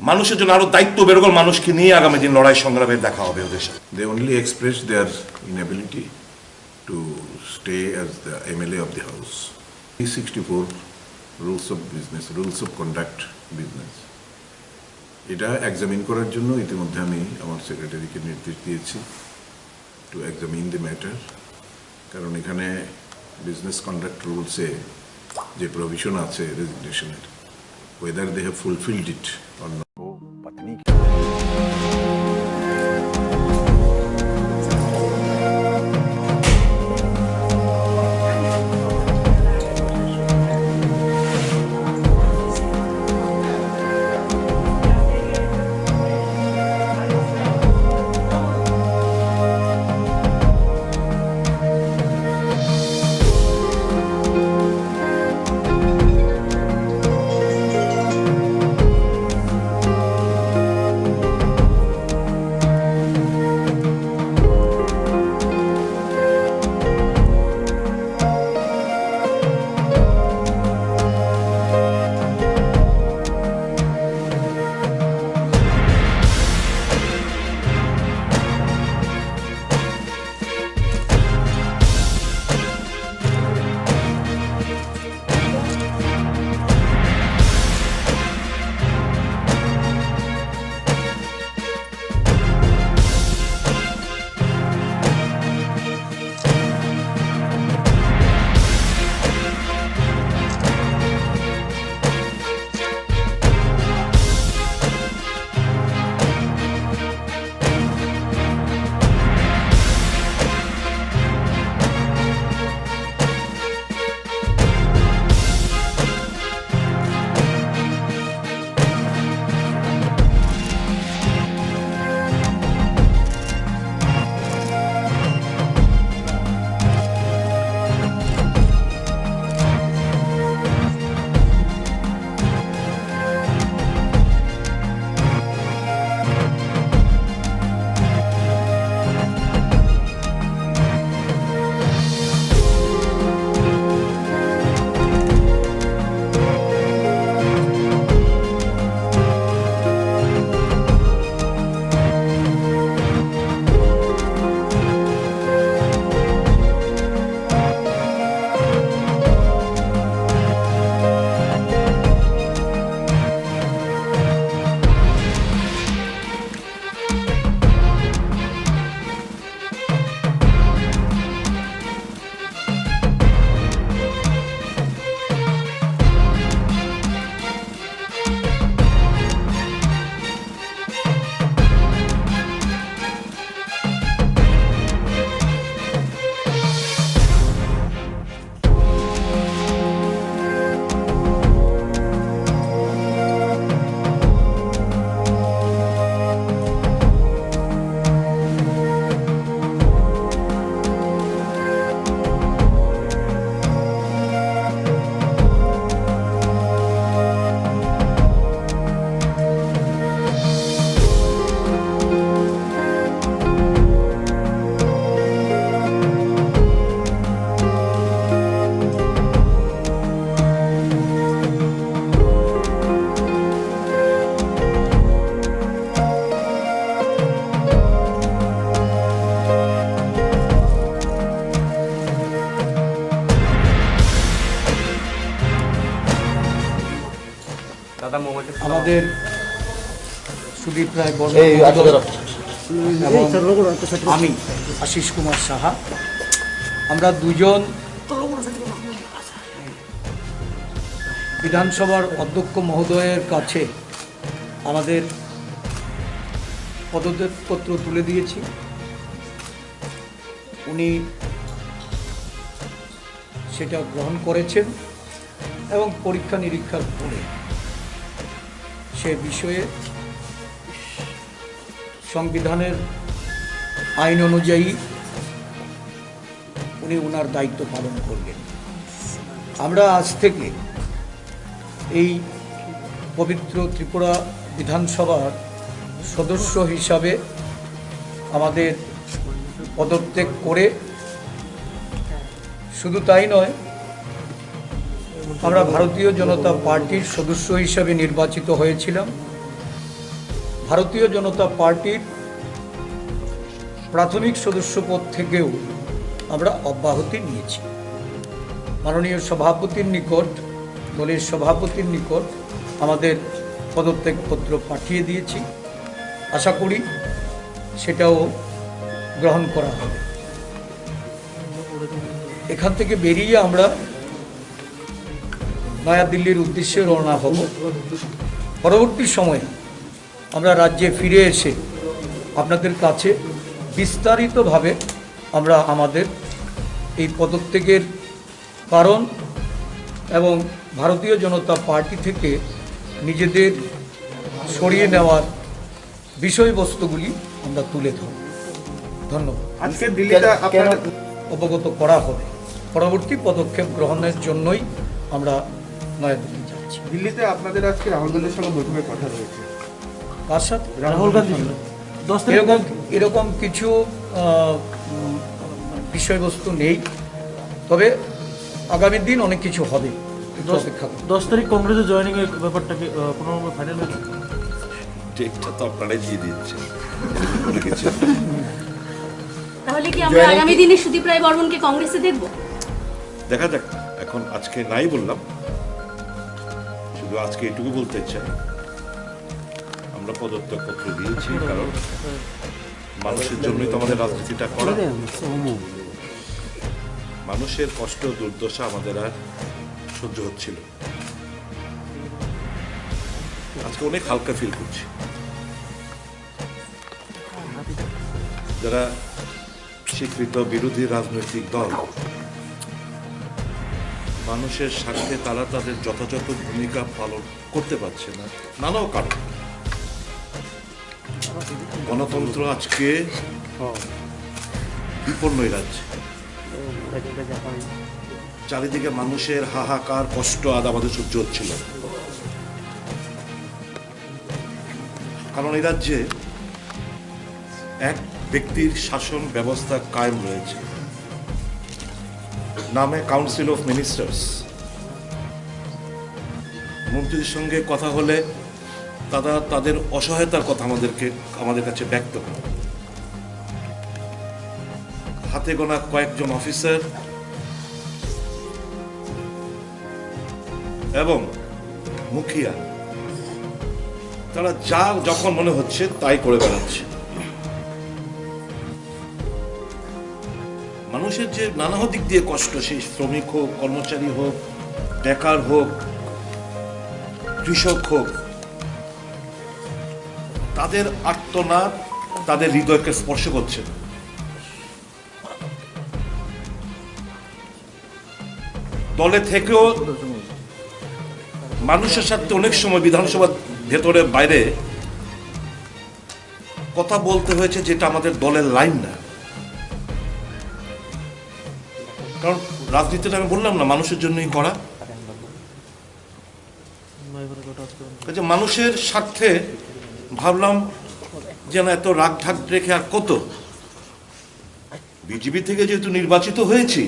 মানুষের জন্য আরো দায়িত্ব বেরোগল, মানুষকে নিয়ে আগামী দিন লড়াই সংগ্রামে দেখা হবে ওদের সাথে। They only express their inability to stay as the MLA of the House. 364 rules of business, rules of conduct business. এটা এক্সামিন করার জন্য ইতিমধ্যে আমি আমার সেক্রেটারিকে নির্দেশ দিয়েছি টু এক্সামিন দ্য ম্যাটার, কারণ এখানে বিজনেস কন্ডাক্ট রুলসে যে প্রভিশন আছে রেজিগনেশনের, whether they have fulfilled it or not. আমাদের সুদীপ রায় বর্মন এবং আমি আশিস কুমার সাহা, আমরা দুজন বিধানসভার অধ্যক্ষ মহোদয়ের কাছে আমাদের পদত্যাগপত্র তুলে দিয়েছি। উনি সেটা গ্রহণ করেছেন এবং পরীক্ষা নিরীক্ষার পরে সে বিষয়ে সংবিধানের আইন অনুযায়ী উনি ওনার দায়িত্ব পালন করবেন। আমরা আজ থেকে এই পবিত্র ত্রিপুরা বিধানসভার সদস্য হিসাবে আমাদের পদত্যাগ করে, শুধু তাই নয়, আমরা ভারতীয় জনতা পার্টির সদস্য হিসাবে নির্বাচিত হয়েছিলাম। ভারতীয় জনতা পার্টির প্রাথমিক সদস্যপদ থেকেও আমরা অব্যাহতি নিয়েছি। মাননীয় সভাপতির নিকট, দলের সভাপতির নিকট আমাদের পদত্যাগপত্র পাঠিয়ে দিয়েছি। আশা করি সেটাও গ্রহণ করা হবে। এখান থেকে বেরিয়ে আমরা নয়াদিল্লির উদ্দেশ্যে রওনা হব। পরবর্তী সময়ে আমরা রাজ্যে ফিরে এসে আপনাদের কাছে বিস্তারিতভাবে আমরা আমাদের এই পদত্যাগের কারণ এবং ভারতীয় জনতা পার্টি থেকে নিজেদের সরিয়ে নেওয়ার বিষয়বস্তুগুলি আমরা তুলে ধরব। ধন্যবাদ। আজকে দিল্লিতে আপনারা অবগত করা হবে। পরবর্তী পদক্ষেপ গ্রহণের জন্যই আমরা নয়াদিল্লি যাচ্ছি। দিল্লিতে আপনাদের আজকে রাহুল গান্ধীর সঙ্গে বৈঠকের কথা রয়েছে। তার সাথে রাহুল গান্ধী 10 তারিখ এরকম কিছু বিষয়বস্তু নেই, তবে আগামী দিন অনেক কিছু হবে, একটু অপেক্ষা করুন। 10 তারিখ কংগ্রেসে জয়েনিং এর ব্যাপারটা কি কোনো ফাইনাল হয়েছে? ডেটটা তো আপনারাই দিয়ে দিচ্ছেন, বলে গেছেন। তাহলে কি আমরা আগামী দিনে সুদীপ রায় বর্মনকে কংগ্রেসে দেখব? দেখা যাক, এখন আজকে নাই বললাম, শুধু আজকে এটুকু বলতে চাই, আমরা পদত্যাগপত্র দিয়েছি কারণ মানুষের জন্যই তো আমাদের রাজনীতিটা করা। মানুষের কষ্ট দুর্দশা আমাদের আর সহ্য হচ্ছিল, আজকে অনেক হালকা ফিল করছি। যারা স্বীকৃত বিরোধী রাজনৈতিক দল, মানুষের স্বার্থে তারা তাদের যথাযথ ভূমিকা পালন করতে পারছে না, নানা কারণ। গণতন্ত্র আজকে বিপন্নই রাজ্যে, চারিদিকে মানুষের হাহাকার, কষ্ট আজ আমাদের সহ্য হচ্ছিল। কারণ এই রাজ্যে এক ব্যক্তির শাসন ব্যবস্থা কায়েম রয়েছে, নামে কাউন্সিল অফ মিনিস্টার্স। মন্ত্রীদের সঙ্গে কথা হলে তারা তাদের অসহায়তার কথা আমাদের কাছে ব্যক্ত করে। হাতে গোনা কয়েকজন অফিসার এবং মুখিয়া, তারা যা যখন মনে হচ্ছে তাই করে বেড়াচ্ছে। মানুষের যে নানা দিক দিয়ে কষ্ট, সেই শ্রমিক হোক, কর্মচারী হোক, বেকার হোক, কৃষক হোক, তাদের আর্তনাদ তাদের হৃদয়কে স্পর্শ করছে। দলে থেকেও মানুষের সাথে অনেক সময় বিধানসভার ভেতরে বাইরে কথা বলতে হয়েছে, যেটা আমাদের দলের লাইন না। কারণ রাজনীতিটা আমি বললাম না মানুষের জন্যই করা, মানুষের স্বার্থে ভাবলাম যেন এত রাগ ঢাক রেখে আর কত। বিজেপি থেকে যেহেতু নির্বাচিত হয়েছি,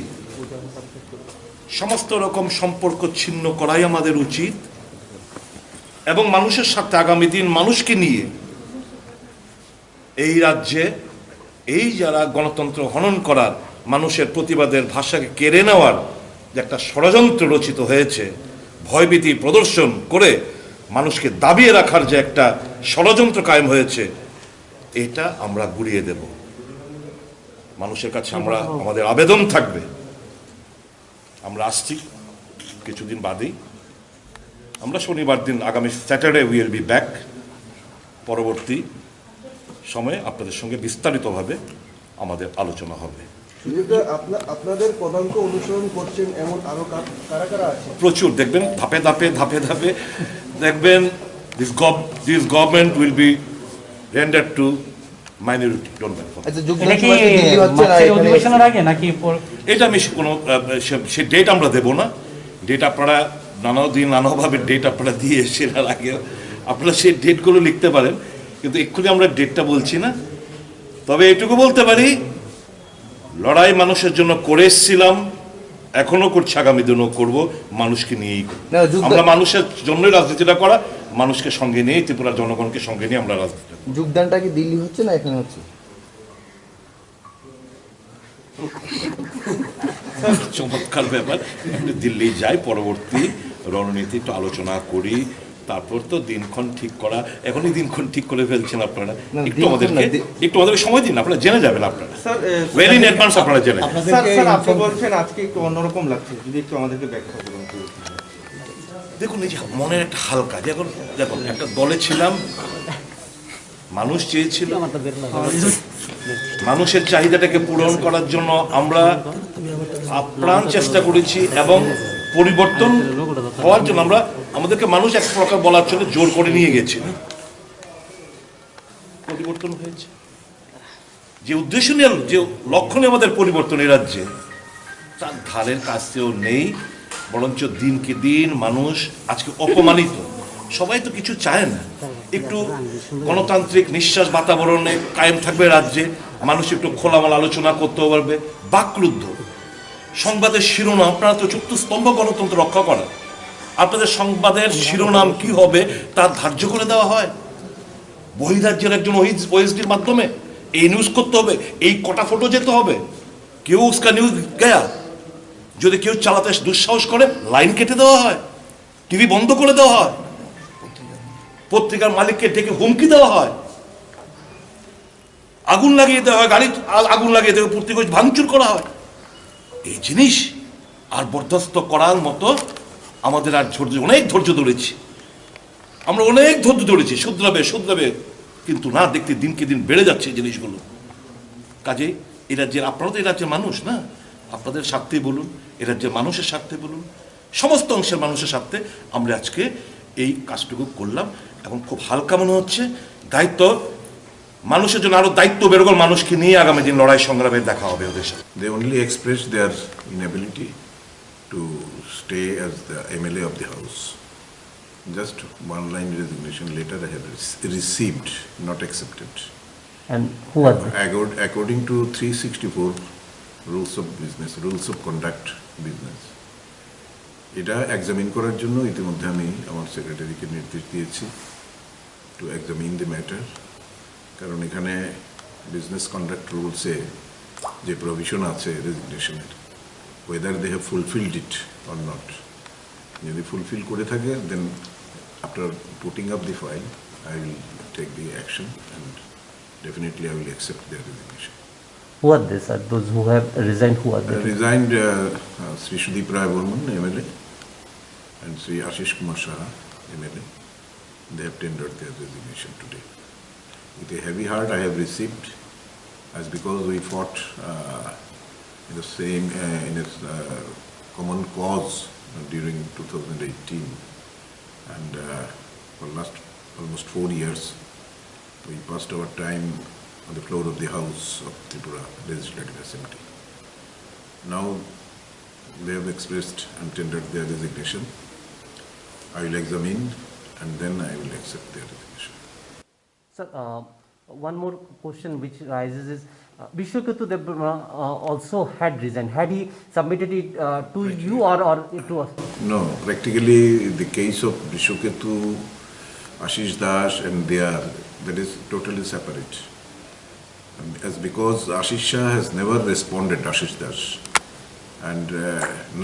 সমস্ত রকম সম্পর্ক ছিন্ন করাই আমাদের উচিত এবং মানুষের সাথে আগামী দিন মানুষকে নিয়ে এই রাজ্যে এই যারা গণতন্ত্র হনন করার, মানুষের প্রতিবাদের ভাষাকে কেড়ে নেওয়ার যে একটা ষড়যন্ত্র রচিত হয়েছে, ভয়ভীতি প্রদর্শন করে মানুষকে দাবিয়ে রাখার যে একটা ষড়যন্ত্র কায়েম হয়েছে, এটা আমরা গুড়িয়ে দেব। মানুষের কাছে আমাদের আবেদন থাকবে, আমরা আসছি কিছুদিন বাদেই, আমরা শনিবার দিন আগামী স্যাটারডে উইল বি ব্যাক। পরবর্তী সময়ে আপনাদের সঙ্গে বিস্তারিতভাবে আমাদের আলোচনা হবে। আপনাদের পদাঙ্ক অনুসরণ করছেন এমন আরো কারা কারা আছে? প্রচুর, দেখবেন ধাপে ধাপে দেখবেন this government will be render two minority. Don't worry. এটা কি মার্চের অধিবেশনের আগে নাকি এটা আমি কোনো সে ডেট আমরা দেব না। ডেট আপনারা নানাভাবে ডেট আপনারা দিয়ে এর আগে আপনারা সেই ডেটগুলো লিখতে পারেন, কিন্তু এক্ষুনি আমরা ডেটটা বলছি না। তবে এটুকু বলতে পারি, লড়াই মানুষের জন্য করে এসেছিলাম, এখনো করছি, আগামী দিনও করব, মানুষকে নিয়েই করব। আমরা মানুষের জন্যই রাজনীতিটা করা, মানুষকে সঙ্গে নিয়ে, ত্রিপুরার জনগণকে সঙ্গে নিয়ে আমরা রাজনীতি। যোগদানটা কি দিল্লি হচ্ছে না এখানে হচ্ছে? চমৎকার ব্যাপার। দিল্লি যাই, পরবর্তী রণনীতি একটু আলোচনা করি, তারপর তো দিনক্ষণ ঠিক করা। এখনই দিনক্ষণ ঠিক করে ফেলছেন আপনারা, একটু আমাদেরকে সময় দিন, আপনারা জেনে যাবেন। আপনারা ভেরি ইন অ্যাডভান্স আপনারা জেনে যাবেন। স্যার আপনি বলছেন আজকে একটু অন্যরকম লাগছে, যদি একটু আমাদেরকে ব্যাখ্যা করুন। দেখুন, এই যে মনের একটা হালকা, দেখুন একটা দলে ছিলাম, মানুষ চেয়েছিল, মানুষের চাহিদাটাকে পূরণ করার জন্য আমরা আপ্রাণ চেষ্টা করেছি, এবং পরিবর্তন হওয়ার জন্য আমাদেরকে মানুষ এক প্রকার বলার জন্য জোর করে নিয়ে গেছে। পরিবর্তন হয়েছে, যে উদ্দেশ্য নিয়ে, যে লক্ষ্য নিয়ে আমাদের পরিবর্তন এই রাজ্যে, তার ধারের কাছেও নেই। বরঞ্চ দিনকে দিন মানুষ আজকে অপমানিত। সবাই তো কিছু চায় না, একটু গণতান্ত্রিক নিঃশ্বাস বাতাবরণে কায়েম থাকবে রাজ্যে, মানুষ একটু খোলামেলা আলোচনা করতে পারবে। বাকরুদ্ধ সংবাদের শিরোনাম, আপনারা তো চতুর্থ স্তম্ভ গণতন্ত্র রক্ষা করা, আপনাদের সংবাদের শিরোনাম কি হবে তা ধার্য করে দেওয়া হয়। বহিরাজ্যের একজন ওএসডির মাধ্যমে এই নিউজ করতে হবে, এই কটা ফটো যেতে হবে, কেউ উসকা নিউজ গয়া। যদি কেউ চালাতে দুঃসাহস করে, লাইন কেটে দেওয়া হয়, টিভি বন্ধ করে দেওয়া হয়, পত্রিকার মালিককে ডেকে হুমকি দেওয়া হয়, আগুন লাগিয়ে দেওয়া হয়, গাড়ি আগুন লাগিয়ে দেওয়া, পত্রিকা ভাঙচুর করা হয়। এই জিনিস আর বরদাস্ত করার মতো আমাদের আর অনেক ধৈর্য ধরেছি, আমরা অনেক ধৈর্য ধরেছি, শুধরাবে, কিন্তু না, দেখতে দিনকে দিন বেড়ে যাচ্ছে এই জিনিসগুলো। কাজে এই রাজ্যের, আপনারা তো এই রাজ্যের মানুষ না, আপনাদের স্বার্থে বলুন, এই রাজ্যের মানুষের স্বার্থে বলুন, সমস্ত অংশের মানুষের স্বার্থে আমরা আজকে এই কাজটুকু করলাম, এবং খুব হালকা মনে হচ্ছে। দায়িত্ব মানুষের জন্য আরো দায়িত্ব বেরোগল, মানুষকে নিয়ে আগামী দিন লড়াই সংগ্রামে দেখা হবে ওদের সাথে। They only expressed their inability to stay as the MLA of the House. Just one line resignation letter I have received, not accepted. And who was it? According to 364 rules of business, rules of conduct business. এটা এক্সামিন করার জন্য ইতিমধ্যে আমি আমার সেক্রেটারিকে নির্দেশ দিয়েছি টু এক্সামিন দি ম্যাটার, কারণ এখানে বিজনেস কন্ডাক্ট রুলসে যে প্রভিশন আছে রেজিগনেশনের, whether they have fulfilled it or not. যদি ফুলফিল করে থাকে, then after putting up the file I will take the action and definitely I will accept their resignation. Who are these? Are those who have resigned? Who are they? Resigned Sri Sudip Barman, MLA, and Sri Asish Saha, MLA. They have tendered their resignation today. With a heavy heart I have received, as because we fought in the same in a common cause during 2018, and for last almost 4 years we passed our time on the floor of the House of Tripura Legislative Assembly. Now they have expressed and tendered their resignation. I will examine and then I will accept their resignation. Sir, one more question which rises is, Vishwaketu Debrahma also had resigned. Had he submitted it to you or to us? No, practically the case of Vishwaketu, Ashish Das and that is totally separate. As because Ashish Shah has never responded, Ashish Das, and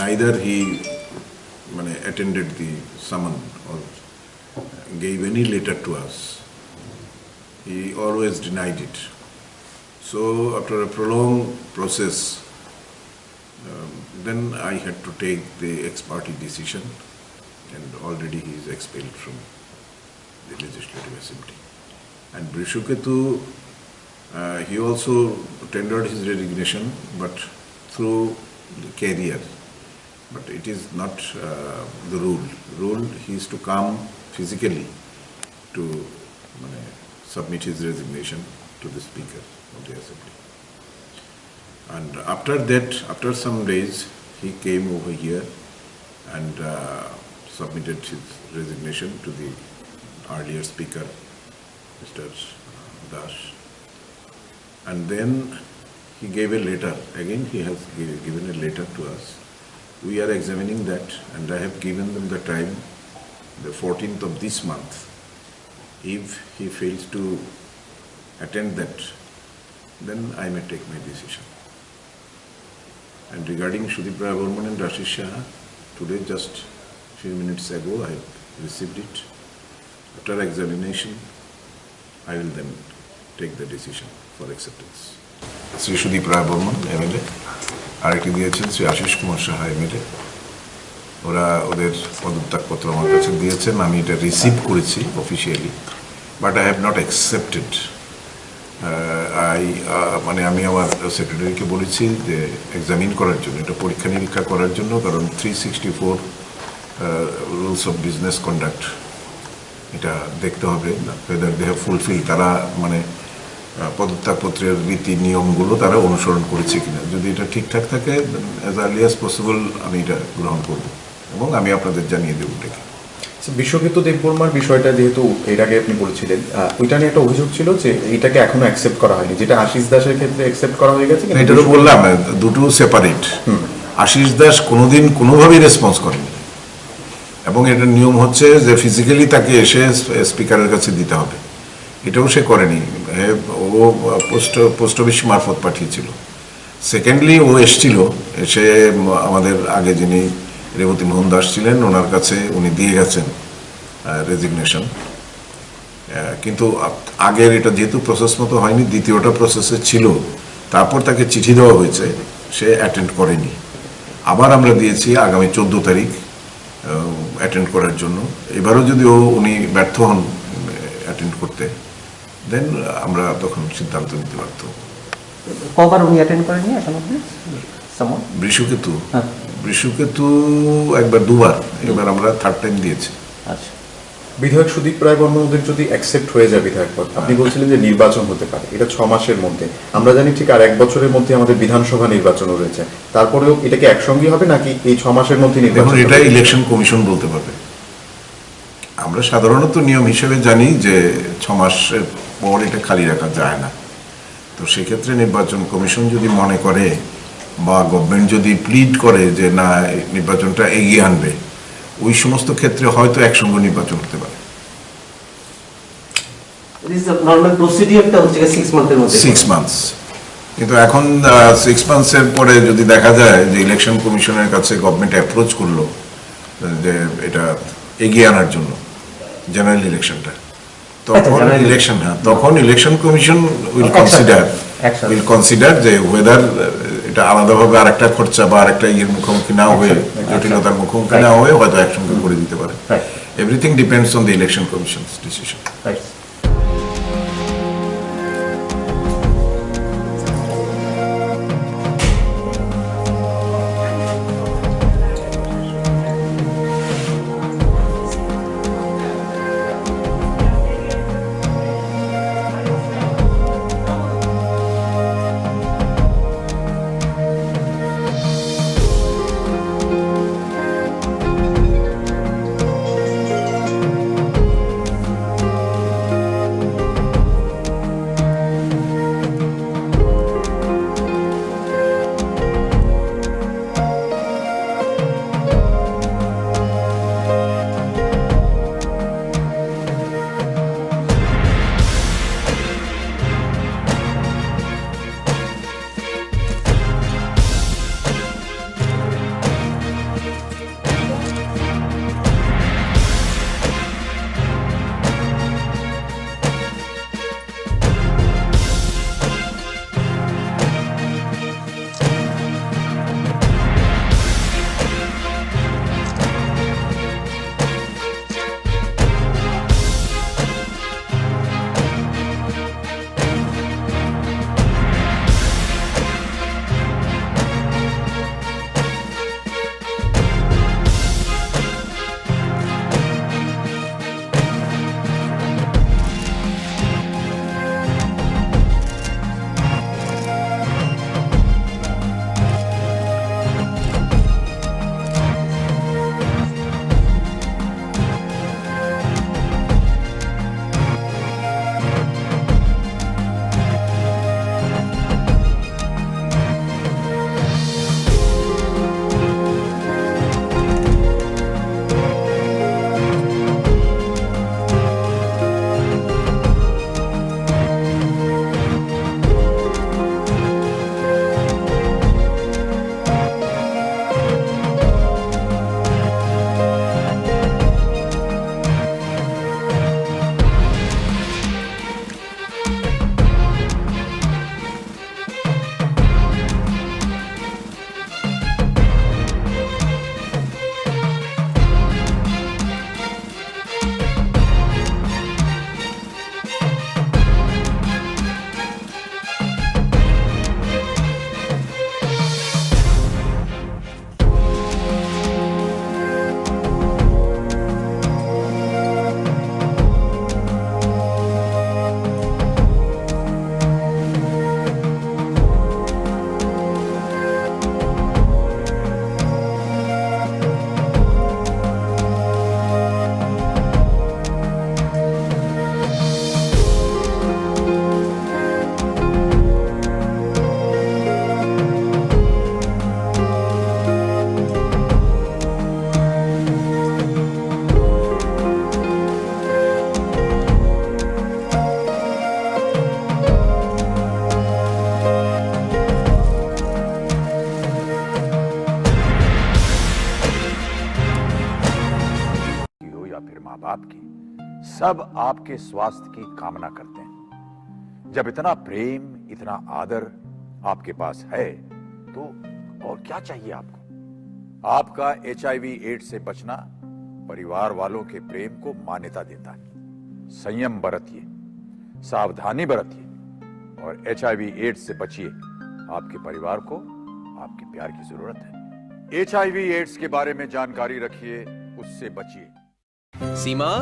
neither he attended the summon or gave any letter to us. He always denied it. So after a prolonged process, then I had to take the ex-party decision, and already he is expelled from the Legislative Assembly. And Brishuketu, he also tendered his resignation, but through the carrier. But it is not the rule. Rule, he is to come physically to submit his resignation to the Speaker of the Assembly. And after that, after some days, he came over here and submitted his resignation to the earlier Speaker, Mr. Das. And then he gave a letter. Again, he has given a letter to us. We are examining that, and I have given them the time, the 14th of this month. If he fails to attend that, then I may take my decision. And regarding Sudip Barman and Asish Saha, today, just a few minutes ago, I received it. After examination, I will then take the decision for acceptance. Shri Sudip Roy Barman MLA, আরেকটি দিয়েছেন শ্রী আশিস কুমার সাহা এমএলএ। ওরা ওদের পদত্যাগপত্র আমার কাছে দিয়েছেন, আমি এটা রিসিভ করেছি officially, but I have not accepted. আমি আমার সেক্রেটারিকে বলেছি যে এক্সামিন করার জন্য, এটা পরীক্ষা নিরীক্ষা করার জন্য, কারণ 364 রুলস অফ বিজনেস কন্ডাক্ট এটা দেখতে হবে whether they have fulfilled, তারা পদত্যাগপত্রের রীতি নিয়মগুলো তারা অনুসরণ করেছে কিনা। যদি এটা ঠিকঠাক থাকে, অ্যাজ আর্লি অ্যাজ পসিবল আমি এটা গ্রহণ করব এবং আমি আপনাদের জানিয়ে দেবো এটাকে। বিশ্বক্ষেত্র দেববর্মার বিষয়টা যেহেতু এর আগে আপনি বলেছিলেন, ওইটা নিয়ে একটা অভিযোগ ছিল যে এটাকে এখনো অ্যাকসেপ্ট করা হয়নি, যেটা আশিস দাসের ক্ষেত্রে অ্যাকসেপ্ট করা হয়ে গেছে। এটারও বললাম দুটো সেপারেট। আশিস দাস কোনোদিন কোনোভাবেই রেসপন্স করেনি, এবং এটার নিয়ম হচ্ছে যে ফিজিক্যালি তাকে এসে স্পিকারের কাছে দিতে হবে, এটাও সে করেনি। ও পোস্ট অফিস মারফত পাঠিয়েছিল। সেকেন্ডলি ও এসছিল, এসে আমাদের আগে যিনি রেবতী মোহন দাস ছিলেন ওনার কাছে উনি দিয়ে গেছেন রেজিগনেশন। কিন্তু আগের এটা যেহেতু প্রসেস মতো হয়নি, দ্বিতীয়টা প্রসেসে ছিল, তারপর তাকে চিঠি দেওয়া হয়েছে, সে অ্যাটেন্ড করেনি। আবার আমরা দিয়েছি আগামী 14 তারিখ অ্যাটেন্ড করার জন্য। এবারও যদি উনি ব্যর্থ হন অ্যাটেন্ড করতে, দেন আমরা তখন সিদ্ধান্ত নিতে পারতাম। কবার উনি অ্যাটেন্ড করেননি এখন অবধি? বৃষকেতু বৃষকেতু একবার, দুবার, এবার আমরা থার্ড টাইম দিয়েছি। আচ্ছা, বিধায়ক সুদীপ রায় বর্মন ওদের যদি অ্যাকসেপ্ট হয়ে যায় বিধায়ক পদ, আপনি বলছিলেন যে নির্বাচন হতে পারে, এটা 6 মাসের মধ্যে। আমরা জানি ঠিক আর 1 বছরের মধ্যে আমাদের বিধানসভা নির্বাচনও রয়েছে, তারপরেও এটাকে একসঙ্গে হবে নাকি এই 6 মাসের মধ্যে নির্বাচন? এটা ইলেকশন কমিশন বলতে পারবে। আমরা সাধারণত নিয়ম হিসেবে জানি যে 6 মাসের পর এটা খালি রাখা যায় না। তো সেক্ষেত্রে নির্বাচন কমিশন যদি মনে করে বা গভর্নমেন্ট যদি প্লিড করে যে না নির্বাচনটা এগিয়ে আনবে, ওই সমস্ত ক্ষেত্রে হয়তো একসঙ্গে নির্বাচন হতে পারে। নরমাল প্রসিডিউরটা হচ্ছে 6 মান্থের মধ্যে। 6 মান্থস, কিন্তু এখন 6 মান্থসের পরে যদি দেখা যায় যে ইলেকশন কমিশনের কাছে গভর্নমেন্ট অ্যাপ্রোচ করলো যে এটা এগিয়ে আনার জন্য জেনারেল ইলেকশনটা, তখন ইলেকশন কমিশন উইল কনসিডার যে ওয়েদার এটা আলাদাভাবে আরেকটা খরচা বা আরেকটা ইয়ের মুখোমুখি না হয়ে, জটিলতার মুখোমুখি না হয়ে হয়তো একসঙ্গে করে দিতে পারে। Everything depends on the election commission's decision. सब आपके स्वास्थ्य की कामना करते हैं। जब इतना प्रेम, इतना आदर आपके पास है तो और क्या चाहिए आपको? आपका HIV एड्स से बचना परिवार वालों के प्रेम को मान्यता देता है। संयम बरतिए, सावधानी बरतिए और HIV एड्स से बचिए। आपके परिवार को आपके प्यार की जरूरत है। HIV एड्स के बारे में जानकारी रखिए, उससे बचिए। सीमा,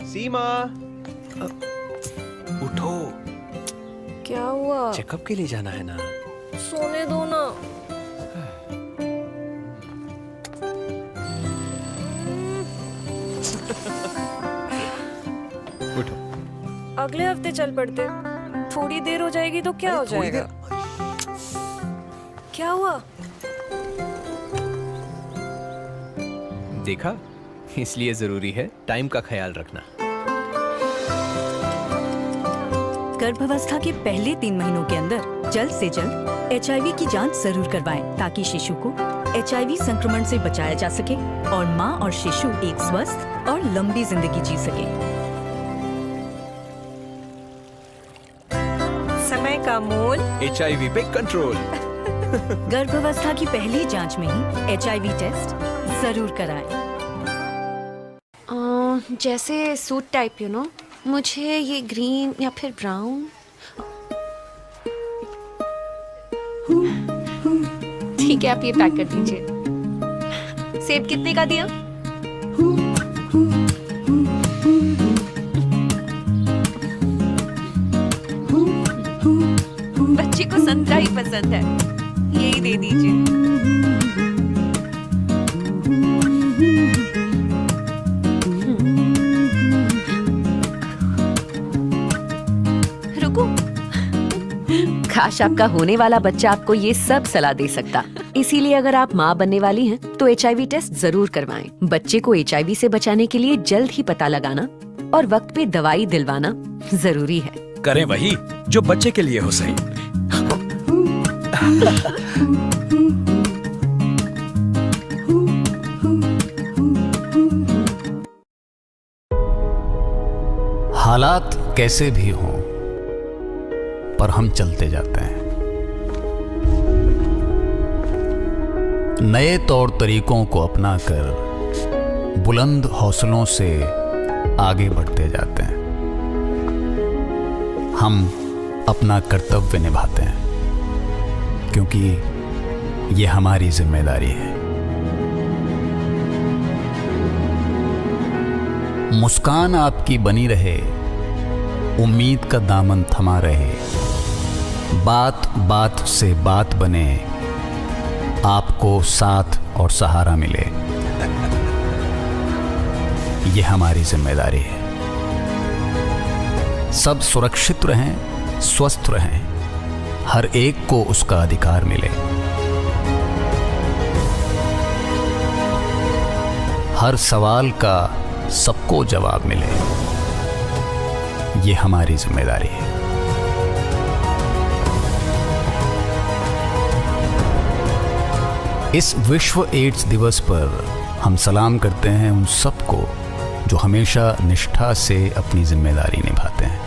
सीमा, उठो। क्या हुआ? चेकअप के लिए जाना है ना। सोने दो ना। उठो। अगले हफ्ते चल पड़ते। थोड़ी देर हो जाएगी तो क्या हो जाएगा? क्या हुआ? देखा, इसलिए जरूरी है टाइम का ख्याल रखना। गर्भावस्था के पहले 3 महीनों के अंदर जल्द से जल्द HIV की जांच जरूर करवाएं ताकि शिशु को HIV संक्रमण से बचाया जा सके और मां और शिशु एक स्वस्थ और लंबी जिंदगी जी सके। समय का मोल HIV पे कंट्रोल। गर्भावस्था की पहली जांच में ही HIV टेस्ट जरूर कराएं। जैसे सूट टाइप, यू नो, मुझे ये ग्रीन या फिर ब्राउन। ठीक है, आप ये पैक कर दीजिए। सेब कितने का दिया? बच्चे को संतरा ही पसंद है, यही दे दीजिए। काश आपका होने वाला बच्चा आपको ये सब सलाह दे सकता। इसीलिए अगर आप माँ बनने वाली हैं तो HIV टेस्ट जरूर करवाएं। बच्चे को HIV से बचाने के लिए जल्द ही पता लगाना और वक्त पे दवाई दिलवाना जरूरी है। करें वही जो बच्चे के लिए हो सही। हालात कैसे भी हों पर हम चलते जाते हैं। नए तौर तरीकों को अपनाकर बुलंद हौसलों से आगे बढ़ते जाते हैं। हम अपना कर्तव्य निभाते हैं क्योंकि ये हमारी जिम्मेदारी है। मुस्कान आपकी बनी रहे, उम्मीद का दामन थमा रहे, बात बात से बात बने, आपको साथ और सहारा मिले, ये हमारी जिम्मेदारी है। सब सुरक्षित रहें, स्वस्थ रहें, हर एक को उसका अधिकार मिले। हर सवाल का सबको जवाब मिले, ये हमारी जिम्मेदारी है। इस विश्व एड्स दिवस पर हम सलाम करते हैं उन सबको जो हमेशा निष्ठा से अपनी जिम्मेदारी निभाते हैं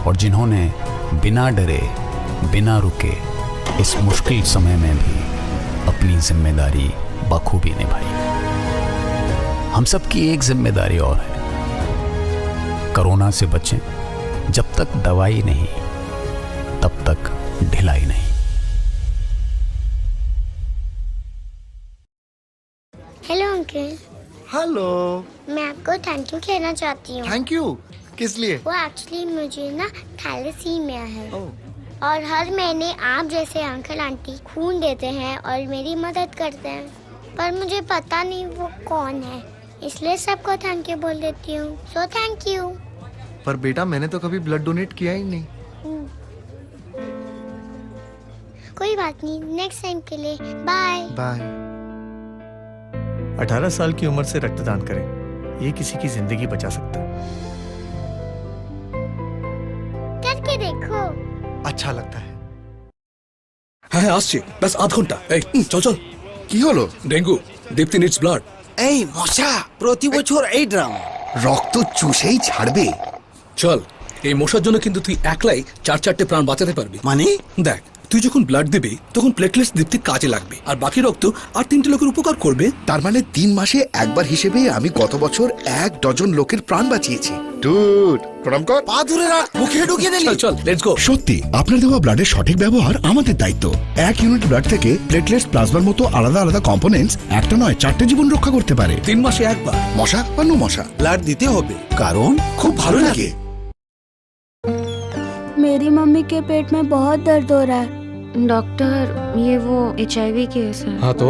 और जिन्होंने बिना डरे, बिना रुके इस मुश्किल समय में भी अपनी जिम्मेदारी बखूबी निभाई। हम सबकी एक जिम्मेदारी और है, कोरोना से बचें। जब तक दवाई नहीं तब तक ढिलाई नहीं। Hello uncle. हेलो। मैं आपको थैंक यू कहना चाहती हूँ। थैंक यू किस लिए? वो एक्चुअली मुझे ना थैलेसीमिया है और हर महीने आप जैसे अंकल आंटी खून देते हैं और मेरी मदद करते हैं, पर मुझे पता नहीं वो कौन है, इसलिए सबको थैंक यू बोल देती हूँ। So thank you. पर बेटा मैंने तो कभी ब्लड डोनेट किया ही नहीं। कोई बात नहीं, नेक्स्ट टाइम के लिए बाय बाय। 18 साल की उम्र से रक्तदान करें, ये किसी की जिंदगी बचा सकता है। करके देखो, अच्छा लगता है। হ্যাঁ আসছে ব্যাস আধ ঘন্টা। এই চল চল। কি হলো? ডেঙ্গু, দীপ্তি নিডস ব্লাড। এই মশা, প্রতি বছর এই ড্রামা। রক্ত চুষেই ছাড়বে। চল, এই মশার জন্য কিন্তু তুই একলাই 4-4টে প্রাণ বাঁচাতে পারবি। মানে দেখ, তুই যখন ব্লাড দিবি তখন প্লেটলেটস দিতে কাজে লাগবে, আর বাকি রক্ত আর 3টে লোকের উপকার করবে। তার মানে 3 মাসে একবার হিসেবে আমি গত বছর 1 ডজন লোকের প্রাণ বাঁচিয়েছি। ডুড, প্রণাম কর। পা ধরে রাখ, মুখে ঢুকিয়ে দিলি। চল, লেটস গো। সত্যি, আপনার দেওয়া ব্লাডের সঠিক ব্যবহার আমাদের দায়িত্ব। 1 ইউনিট ব্লাড থেকে প্লেটলেটস, প্লাজমার মতো আলাদা আলাদা কম্পোনেন্টস একটা নয় 4টে জীবন রক্ষা করতে পারে। 3 মাসে একবার। মশা বা নো মশা, ব্লাড দিতে হবে, কারণ খুব ভালো লাগে। मेरी मम्मी के पेट में बहुत दर्द हो रहा है। डॉक्टर, ये वो HIV केस है। हाँ तो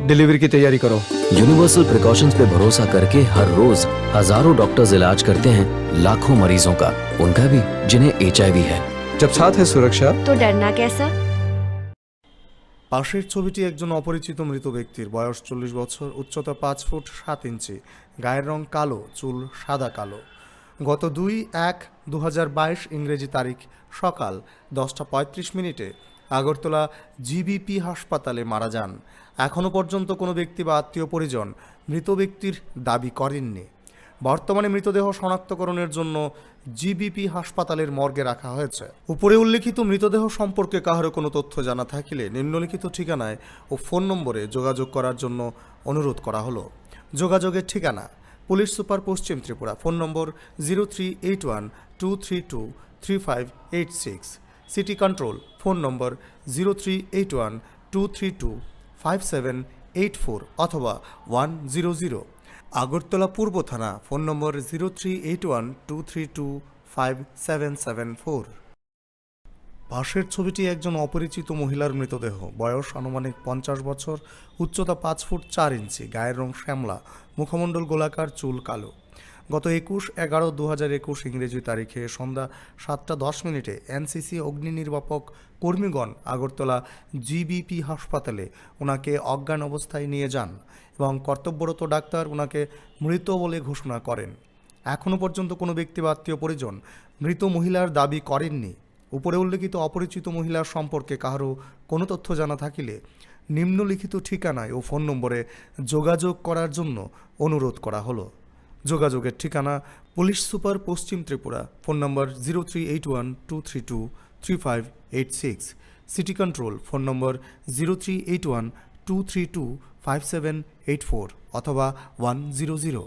डिलीवरी की तैयारी करो। यूनिवर्सल प्रिकॉशंस पे भरोसा करके हर रोज हजारों डॉक्टर्स इलाज करते हैं लाखों मरीजों का, उनका भी जिन्हें HIV है। जब साथ है सुरक्षा तो डरना कैसा? পাশের ছবিটি একজন অপরিচিত মৃত ব্যক্তির, বয়স 40 বছর, উচ্চতা 5 ফুট 7 ইঞ্চি, গায়ের রং কালো, চুল সাদা কালো। গত 2/1/2022 ইংরেজি তারিখ সকাল 10:35 আগরতলা জিবিপি হাসপাতালে মারা যান। এখনও পর্যন্ত কোনো ব্যক্তি বা আত্মীয় পরিজন মৃত ব্যক্তির দাবি করেননি। বর্তমানে মৃতদেহ শনাক্তকরণের জন্য জিবিপি হাসপাতালের মর্গে রাখা হয়েছে। উপরে উল্লেখিত মৃতদেহ সম্পর্কে কাহারও কোনো তথ্য জানা থাকিলে নিম্নলিখিত ঠিকানায় ও ফোন নম্বরে যোগাযোগ করার জন্য অনুরোধ করা হলো। যোগাযোগের ঠিকানা: পুলিশ সুপার, পশ্চিম ত্রিপুরা। ফোন নম্বর 0381-232-3586। সিটি কন্ট্রোল, ফোন নম্বর 0381-232-5784 অথবা 100। আগরতলা পূর্ব থানা, ফোন নম্বর 0381-232-5774। পাশের ছবিটি একজন অপরিচিত মহিলার মৃতদেহ, বয়স আনুমানিক 50 বছর, উচ্চতা 5 ফুট 4 ইঞ্চি, গায়ের রং শ্যামলা, মুখমণ্ডল গোলাকার, চুল কালো। গত 21/11/2021 ইংরেজি তারিখে সন্ধ্যা 7:10 এনসিসি অগ্নি নির্বাপক কর্মীগণ আগরতলা জিবিপি হাসপাতালে ওনাকে অজ্ঞান অবস্থায় নিয়ে যান এবং কর্তব্যরত ডাক্তার ওনাকে মৃত বলে ঘোষণা করেন। এখনও পর্যন্ত কোনো ব্যক্তি বা আত্মীয় পরিজন মৃত মহিলার দাবি করেননি। উপরে উল্লেখিত অপরিচিত মহিলার সম্পর্কে কাহারও কোনো তথ্য জানা থাকিলে নিম্নলিখিত ঠিকানায় ও ফোন নম্বরে যোগাযোগ করার জন্য অনুরোধ করা হলো। যোগাযোগের ঠিকানা: পুলিশ সুপার, পশ্চিম ত্রিপুরা। ফোন নম্বর 0381-232-3586। সিটি কন্ট্রোল, ফোন নম্বর 0381-232-5784 অথবা 100।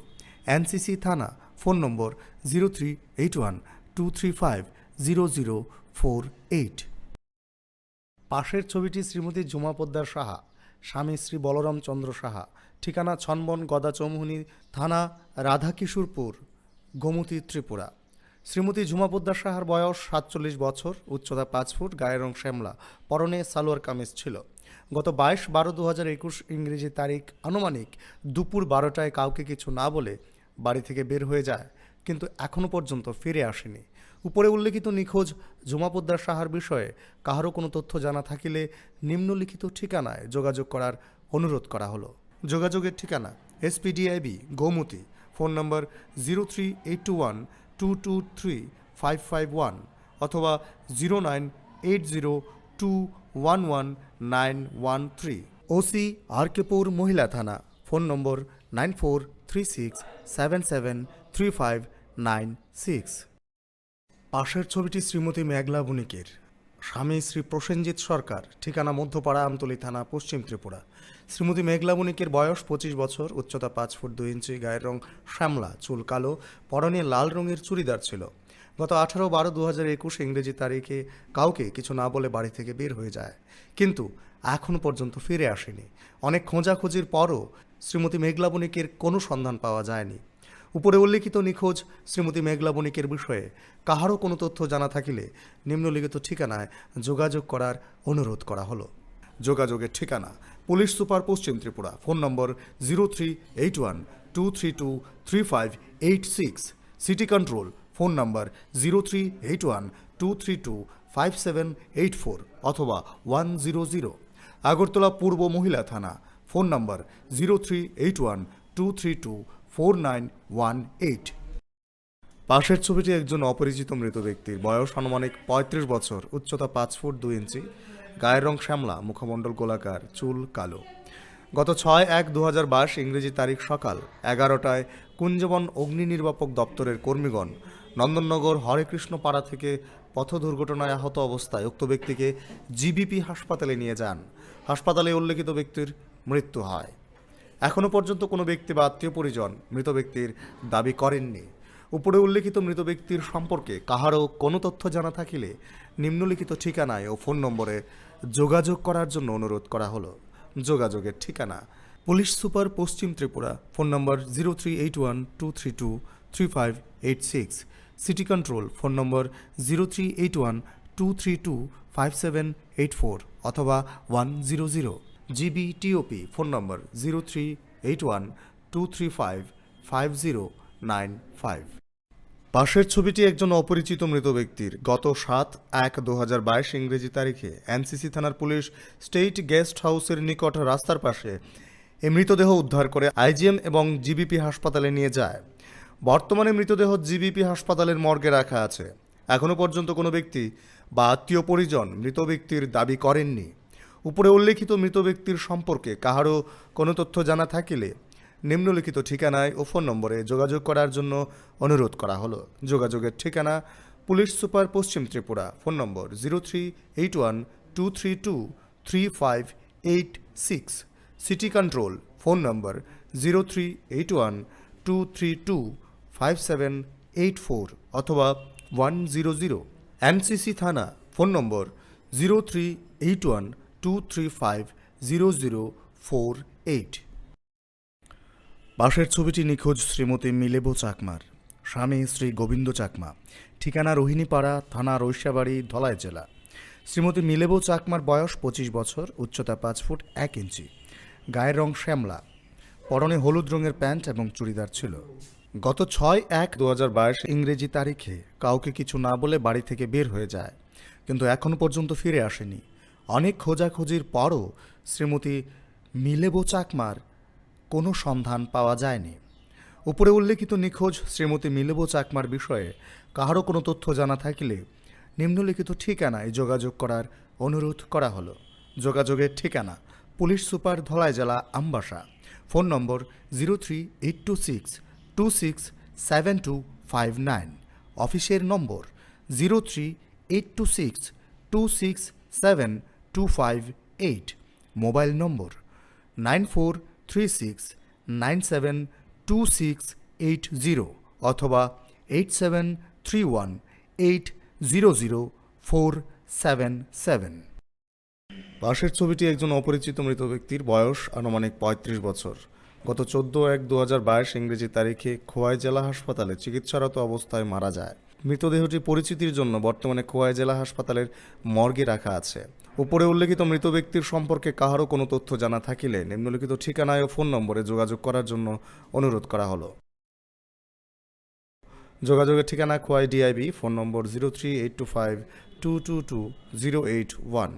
এনসিসি থানা, ফোন নম্বর 0381-235-0048। পাশের ছবিটি শ্রীমতী জুমা পোদ্দার সাহা, স্বামী শ্রী বলরাম চন্দ্র সাহা, ঠিকানা ছনবন, গদা চৌমুহনী থানা, রাধাকিশোরপুর, গোমতী, ত্রিপুরা। শ্রীমতী ঝুমা পোদ্দার সাহার বয়স 47 বছর, উচ্চতা 5 ফুট, গায়ের রং শ্যামলা, পরনে সালোয়ার কামিজ ছিল। গত 22/12/2021 ইংরেজি তারিখ আনুমানিক দুপুর 12টায় কাউকে কিছু না বলে বাড়ি থেকে বের হয়ে যায়, কিন্তু এখনও পর্যন্ত ফিরে আসেনি। উপরে উল্লেখিত নিখোঁজ ঝুমা পোদ্দার সাহার বিষয়ে কাহারও কোনো তথ্য জানা থাকিলে নিম্নলিখিত ঠিকানায় যোগাযোগ করার অনুরোধ করা হলো। যোগাযোগের ঠিকানা: এসপিডিআইবি, গোমতী। ফোন নম্বর 0381-223-551 অথবা 0980211913। ওসি আরকেপুর মহিলা থানা, ফোন নম্বর 9436773596। পাশের ছবিটি শ্রীমতী মেঘলা বণিকের, স্বামী শ্রী প্রসেনজিৎ সরকার, ঠিকানা মধ্যপাড়া, আমতলী থানা, পশ্চিম ত্রিপুরা। শ্রীমতী মেঘলা বণিকের বয়স 25 বছর, উচ্চতা 5 ফুট 2 ইঞ্চি, গায়ের রং শ্যামলা, চুল কালো, পরনে লাল রঙের চুড়িদার ছিল। গত 18/12/2021 ইংরেজি তারিখে কাউকে কিছু না বলে বাড়ি থেকে বের হয়ে যায়, কিন্তু এখনও পর্যন্ত ফিরে আসেনি। অনেক খোঁজাখুঁজির পরও শ্রীমতী মেঘলা বণিকের কোনো সন্ধান পাওয়া যায়নি। উপরে উল্লেখিত নিখোঁজ শ্রীমতী মেঘলা বণিকের বিষয়ে কাহারও কোনো তথ্য জানা থাকিলে নিম্নলিখিত ঠিকানায় যোগাযোগ করার অনুরোধ করা হলো। যোগাযোগের ঠিকানা: পুলিশ সুপার, পশ্চিম ত্রিপুরা। ফোন নম্বর 0381-232-3586। সিটি কন্ট্রোল, ফোন নম্বর 0381-232-5784 অথবা 100। আগরতলা পূর্ব মহিলা থানা, ফোন নম্বর 0381-232-4918। পাশের ছবিটি একজন অপরিচিত মৃত ব্যক্তির, বয়স আনুমানিক 35 বছর, উচ্চতা 5 ফুট 2 ইঞ্চি, গায়ের রং শ্যামলা, মুখমণ্ডল গোলাকার, চুল কালো। গত 6/1/2022 ইংরেজি তারিখ সকাল 11টায় কুঞ্জবন অগ্নি নির্বাপক দপ্তরের কর্মীগণ নন্দননগর হরেকৃষ্ণ পাড়া থেকে পথ দুর্ঘটনায় আহত অবস্থায় উক্ত ব্যক্তিকে জিবিপি হাসপাতালে নিয়ে যান। হাসপাতালে উল্লেখিত ব্যক্তির মৃত্যু হয়। এখনও পর্যন্ত কোনো ব্যক্তি বা আত্মীয় পরিজন মৃত ব্যক্তির দাবি করেননি। উপরে উল্লেখিত মৃত ব্যক্তির সম্পর্কে কাহারও কোনো তথ্য জানা থাকিলে নিম্নলিখিত ঠিকানায় ও ফোন নম্বরে যোগাযোগ করার জন্য অনুরোধ করা হলো। যোগাযোগের ঠিকানা: পুলিশ সুপার পশ্চিম ত্রিপুরা, ফোন নম্বর 038123235886, সিটি কন্ট্রোল, ফোন নম্বর 0381232578 অথবা 100, জিবিটিওপি, ফোন নম্বর 038123555095। পাশের ছবিটি একজন অপরিচিত মৃত ব্যক্তির। গত 7/1/2022 ইংরেজি তারিখে এনসিসি থানার পুলিশ স্টেট গেস্ট হাউসের নিকট রাস্তার পাশে এই মৃতদেহ উদ্ধার করে আইজিএম এবং জিবিপি হাসপাতালে নিয়ে যায়। বর্তমানে মৃতদেহ জিবিপি হাসপাতালের মর্গে রাখা আছে। এখনও পর্যন্ত কোনো ব্যক্তি বা আত্মীয় পরিজন মৃত ব্যক্তির দাবি করেননি। উপরে উল্লেখিত মৃত ব্যক্তির সম্পর্কে কাহারও কোনো তথ্য জানা থাকিলে নিম্নলিখিত ঠিকানায় ও ফোন নম্বরে যোগাযোগ করার জন্য অনুরোধ করা হলো। যোগাযোগের ঠিকানা: পুলিশ সুপার পশ্চিম ত্রিপুরা, ফোন নম্বর 038123235886, সিটি কন্ট্রোল, ফোন নম্বর 0381232578 অথবা 100, এনসিসি থানা, ফোন নম্বর 038123500048। পাশের ছবিটি নিখোঁজ শ্রীমতী মিলেবো চাকমার। স্বামী শ্রী গোবিন্দ চাকমা, ঠিকানা রোহিণীপাড়া, থানা রৈশাবাড়ি, ধলাই জেলা। শ্রীমতী মিলেবো চাকমার বয়স 25 বছর, উচ্চতা 5 ফুট 1 ইঞ্চি, গায়ের রং শ্যামলা, পরনে হলুদ রঙের প্যান্ট এবং চুড়িদার ছিল। গত 6/1/2022 ইংরেজি তারিখে কাউকে কিছু না বলে বাড়ি থেকে বের হয়ে যায়, কিন্তু এখনও পর্যন্ত ফিরে আসেনি। অনেক খোঁজাখুঁজির পরও শ্রীমতী মিলেবো চাকমার কোনো সন্ধান পাওয়া যায়নি। উপরে উল্লেখিত নিখোঁজ শ্রীমতী মিলেবো চাকমার বিষয়ে কাহারও কোনো তথ্য জানা থাকিলে নিম্নলিখিত ঠিকানায় যোগাযোগ করার অনুরোধ করা হলো। যোগাযোগের ঠিকানা: পুলিশ সুপার, ধলাই জেলা, আমবাসা, ফোন নম্বর 0382626725, অফিসের নম্বর 0382626725, মোবাইল নম্বর 9436972680 অথবা 8731800477। পাশের ছবিটি একজন অপরিচিত মৃত ব্যক্তির। বয়স আনুমানিক 35 বছর। গত 14/1/2022 ইংরেজি তারিখে খোয়াই জেলা হাসপাতালে চিকিৎসারত অবস্থায় মারা যায়। মৃতদেহটি পরিচিতির জন্য বর্তমানে খোয়াই জেলা হাসপাতালের মর্গে রাখা আছে। উপরে উল্লেখিত মৃত ব্যক্তির সম্পর্কে কাহারও কোনো তথ্য জানা থাকিলে নিম্নলিখিত ঠিকানায় ও ফোন নম্বরে যোগাযোগ করার জন্য অনুরোধ করা হলো। যোগাযোগের ঠিকানা: খোয়াই ডিআইবি, ফোন নম্বর 0382522081,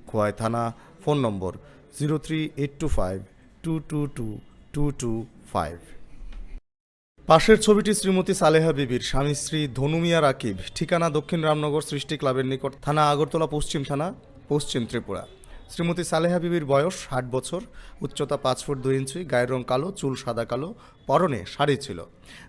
খোয়াই থানা, ফোন নম্বর 0382522225। পাশের ছবিটি শ্রীমতী সালেহা বিবির। স্বামী শ্রী ধনু মিয়া রাকিব, ঠিকানা দক্ষিণ রামনগর সৃষ্টি ক্লাবের নিকট, থানা আগরতলা পশ্চিম থানা, পশ্চিম ত্রিপুরা। শ্রীমতী সালেহা বিবির বয়স 60 বছর, উচ্চতা 5 ফুট 2 ইঞ্চি, গায়ের রং কালো, চুল সাদা কালো, পরনে শাড়ি ছিল।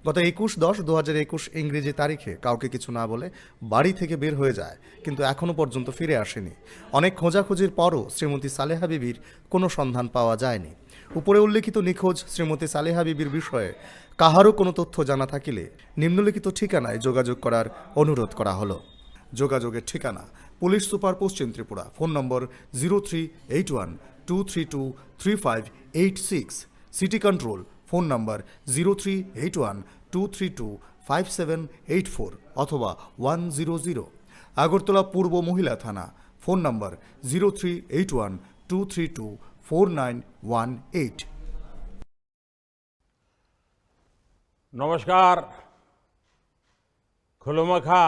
গত 21/10/2021 ইংরেজি তারিখে কাউকে কিছু না বলে বাড়ি থেকে বের হয়ে যায়, কিন্তু এখনও পর্যন্ত ফিরে আসেনি। অনেক খোঁজাখুঁজির পরও শ্রীমতী সালেহা বিবির কোনো সন্ধান পাওয়া যায়নি। উপরে উল্লেখিত নিখোঁজ শ্রীমতী সালেহা বিবির বিষয়ে কাহারও কোনো তথ্য জানা থাকিলে নিম্নলিখিত ঠিকানায় যোগাযোগ করার অনুরোধ করা হলো। যোগাযোগের ঠিকানা: পুলিশ সুপার পশ্চিম ত্রিপুরা, ফোন নম্বর 038123235886, সিটি কন্ট্রোল, ফোন নম্বর 0381232578 অথবা 100, আগরতলা পূর্ব মহিলা থানা, ফোন নম্বর 038123249118। नमस्कार। खुलमखा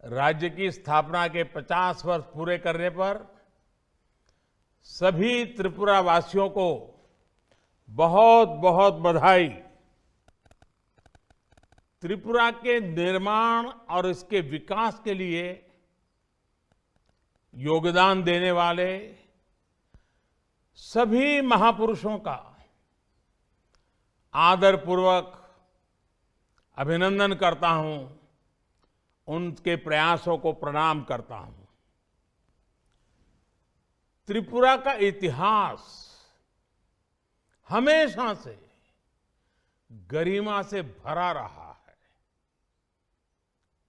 राज्य की स्थापना के 50 वर्ष पूरे करने पर सभी त्रिपुरा वासियों को बहुत बहुत बधाई। त्रिपुरा के निर्माण और इसके विकास के लिए योगदान देने वाले सभी महापुरुषों का आदरपूर्वक अभिनंदन करता हूं, उनके प्रयासों को प्रणाम करता हूं। त्रिपुरा का इतिहास हमेशा से गरिमा से भरा रहा है।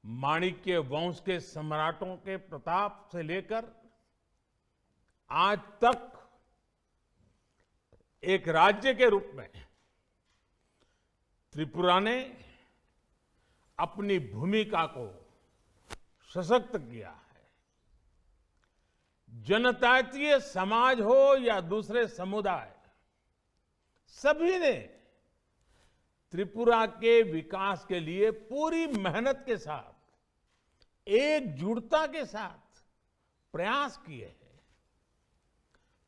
माणिक्य वंश के सम्राटों के प्रताप से लेकर आज तक एक राज्य के रूप में त्रिपुरा ने अपनी भूमिका को सशक्त किया है। जनजातीय समाज हो या दूसरे समुदाय, सभी ने त्रिपुरा के विकास के लिए पूरी मेहनत के साथ, एकजुटता के साथ प्रयास किए हैं।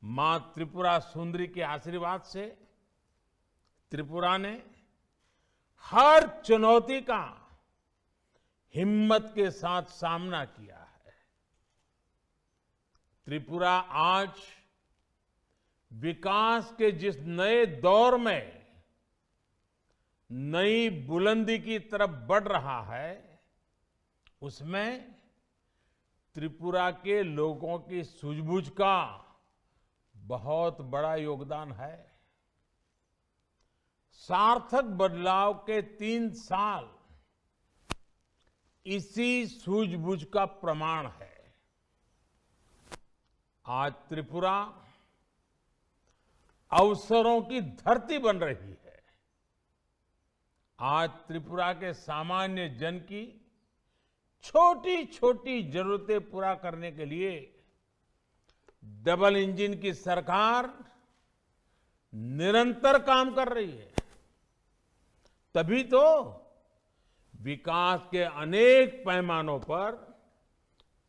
मां त्रिपुरा सुंदरी के आशीर्वाद से त्रिपुरा ने हर चुनौती का हिम्मत के साथ सामना किया है। त्रिपुरा आज विकास के जिस नए दौर में नई बुलंदी की तरफ बढ़ रहा है, उसमें त्रिपुरा के लोगों की सूझबूझ का बहुत बड़ा योगदान है। सार्थक बदलाव के 3 साल इसी सूझबूझ का प्रमाण है। आज त्रिपुरा अवसरों की धरती बन रही है। आज त्रिपुरा के सामान्य जन की छोटी छोटी जरूरतें पूरा करने के लिए डबल इंजन की सरकार निरंतर काम कर रही है। तभी तो विकास के अनेक पैमानों पर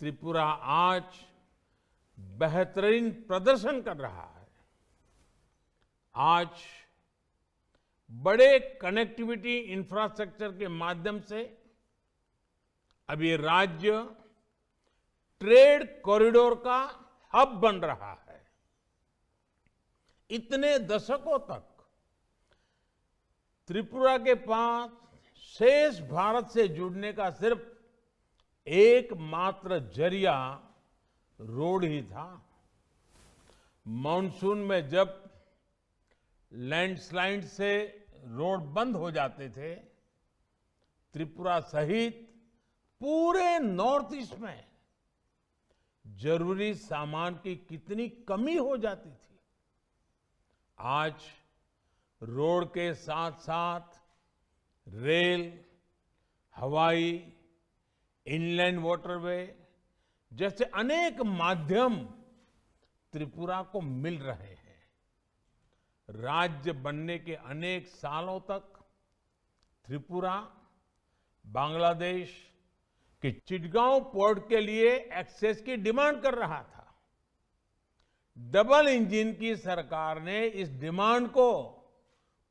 त्रिपुरा आज बेहतरीन प्रदर्शन कर रहा है। आज बड़े कनेक्टिविटी इंफ्रास्ट्रक्चर के माध्यम से अब ये राज्य ट्रेड कॉरिडोर का हब बन रहा है। इतने दशकों तक त्रिपुरा के पास शेष भारत से जुड़ने का सिर्फ एकमात्र जरिया रोड ही था। मॉनसून में जब लैंडस्लाइड से रोड बंद हो जाते थे, त्रिपुरा सहित पूरे नॉर्थ ईस्ट में जरूरी सामान की कितनी कमी हो जाती थी। आज रोड के साथ साथ रेल, हवाई, इनलैंड वाटरवे जैसे अनेक माध्यम त्रिपुरा को मिल रहे हैं। राज्य बनने के अनेक सालों तक त्रिपुरा बांग्लादेश कि चिटगांव पोर्ट के लिए एक्सेस की डिमांड कर रहा था। डबल इंजन की सरकार ने इस डिमांड को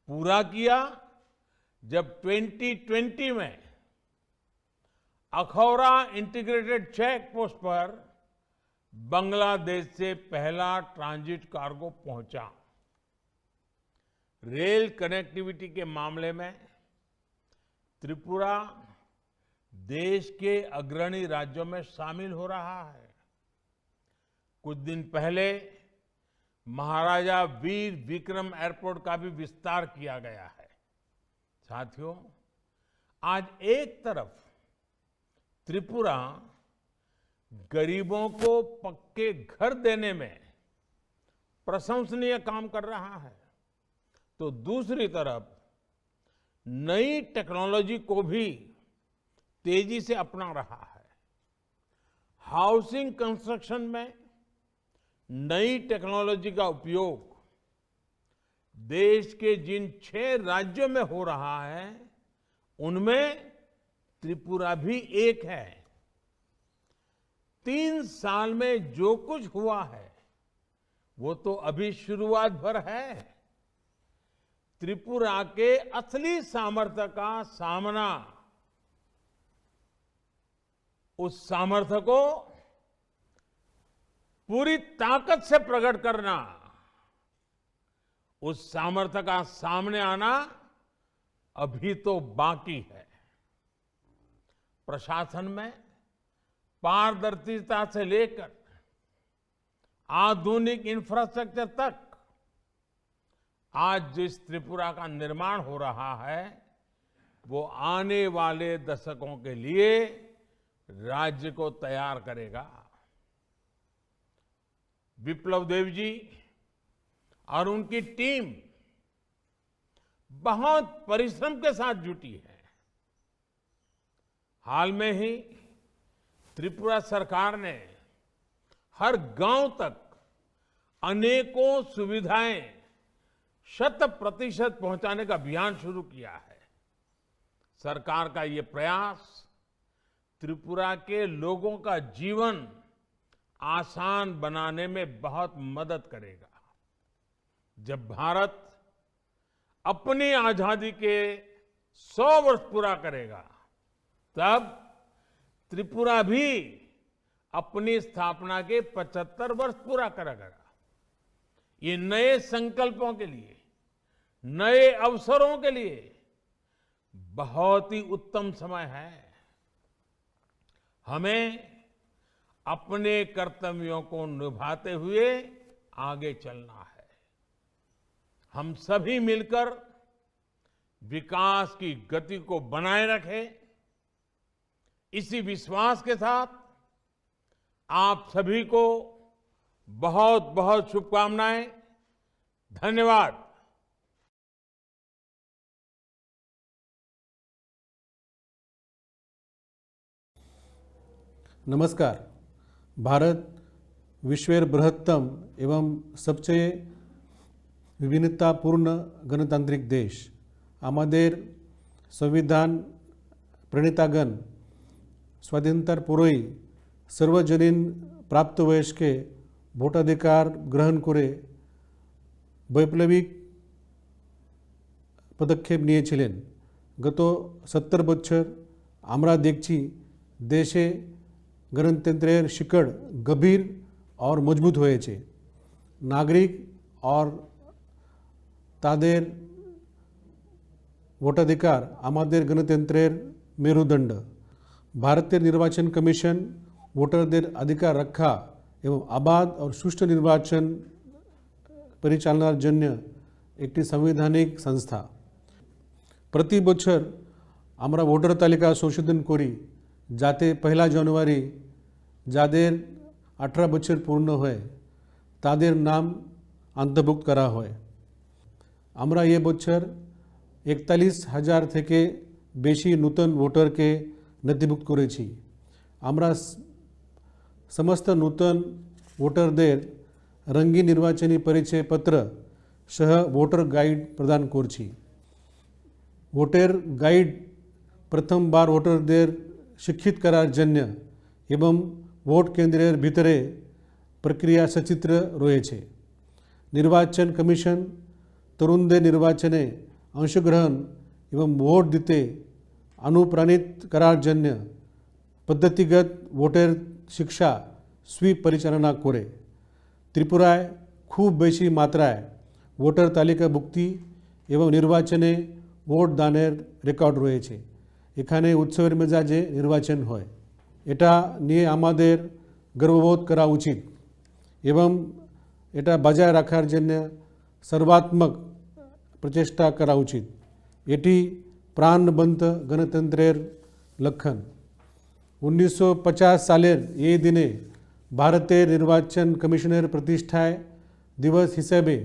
पूरा किया जब 2020 में अखौरा इंटीग्रेटेड चेक पोस्ट पर बांग्लादेश से पहला ट्रांजिट कार्गो पहुंचा। रेल कनेक्टिविटी के मामले में त्रिपुरा देश के अग्रणी राज्यों में शामिल हो रहा है। कुछ दिन पहले महाराजा वीर विक्रम एयरपोर्ट का भी विस्तार किया गया है। साथियों, आज एक तरफ त्रिपुरा गरीबों को पक्के घर देने में प्रशंसनीय काम कर रहा है, तो दूसरी तरफ नई टेक्नोलॉजी को भी तेजी से अपना रहा है। हाउसिंग कंस्ट्रक्शन में नई टेक्नोलॉजी का उपयोग देश के जिन 6 राज्यों में हो रहा है, उनमें त्रिपुरा भी एक है। 3 साल में जो कुछ हुआ है वो तो अभी शुरुआत भर है। त्रिपुरा के असली सामर्थ्य का सामना, उस सामर्थ्य को पूरी ताकत से प्रकट करना उस सामर्थ्य का सामने आना अभी तो बाकी है। प्रशासन में पारदर्शिता से लेकर आधुनिक इंफ्रास्ट्रक्चर तक आज जिस त्रिपुरा का निर्माण हो रहा है वो आने वाले दशकों के लिए राज्य को तैयार करेगा। विप्लव देव जी और उनकी टीम बहुत परिश्रम के साथ जुटी है। हाल में ही त्रिपुरा सरकार ने हर गांव तक अनेकों सुविधाएं 100% पहुंचाने का अभियान शुरू किया है। सरकार का ये प्रयास त्रिपुरा के लोगों का जीवन आसान बनाने में बहुत मदद करेगा। जब भारत अपनी आजादी के 100 वर्ष पूरा करेगा तब त्रिपुरा भी अपनी स्थापना के 75 वर्ष पूरा करेगा। ये नए संकल्पों के लिए, नए अवसरों के लिए बहुत ही उत्तम समय है। हमें अपने कर्तव्यों को निभाते हुए आगे चलना है। हम सभी मिलकर विकास की गति को बनाए रखें। इसी विश्वास के साथ आप सभी को बहुत बहुत शुभकामनाएं। धन्यवाद। नमस्कार। भारत विश्वेर बृहत्तम एवं सबसे विभिन्नतापूर्ण गणतांत्रिक देश। आमादेर संविधान प्रणेतागण स्वाधीनतार पूर्वई सर्वजनीन प्राप्त वयस्के भोटाधिकार ग्रहण करे वैप्लविक पदक्षेप निয়েছিলেন। गत 70 বছর আমরা দেখছি দেশে गणतंत्रेर शिकड़ गभीर और मजबूत হয়েছে। नागरिक और तादेर ভোটাধিকার আমাদের গণতন্ত্রের মেরুদণ্ড। भारतीय निर्वाचन कमीशन वोटरদের अधिकार रखा एवं आबाद और सुष्ठु निर्वाचन परिचालनार जन्य एक संवैधानिक संस्था। प्रति बछर आमरा वोटर तालिका संशोधन करी जाते 1 জানুয়ারি যাদের 18 বছর पूर्ण হয় তাদের नाम अंतर्भुक्त करा হয়। আমরা ये बछर 41,000 থেকে বেশি नूतन वोटर के नथिभुक्त करेছি। আমরা समस्त नूतन वोटरদের रंगी निर्वाचनी परिचय पत्र सह वोटर गाइड प्रदान करছি। वोटर गाइड प्रथम बार वोटरদের शिक्षित करार जन्य एवं वोट केंद्रेर भीतरे प्रक्रिया सचित्र रयेछे। निर्वाचन कमीशन तरुणদের निर्वाचने अंशग्रहण एवं वोट दीते अनुप्राणित करार जन्य पद्धतिगत वोटर शिक्षा स्वीप परिचालना करे। त्रिपुराय खूब बेशी मात्राय वोटर तालिकाभुक्ति एवं निर्वाचने वोट दानेर रेकर्ड रयेछे। एखाने उत्सवेर मेजाजे निर्वाचन हय। एटा निये आमादेर गर्वबोध करा उचित एवं एटा बजाय राखार जन्य सर्वात्मक प्रचेष्टा करा उचित। एटी प्राणबंत गणतंत्रेर लक्षण। 1950 सालेर ये दिने भारतेर निर्वाचन कमिशनेर प्रतिष्ठाय दिवस हिसाबे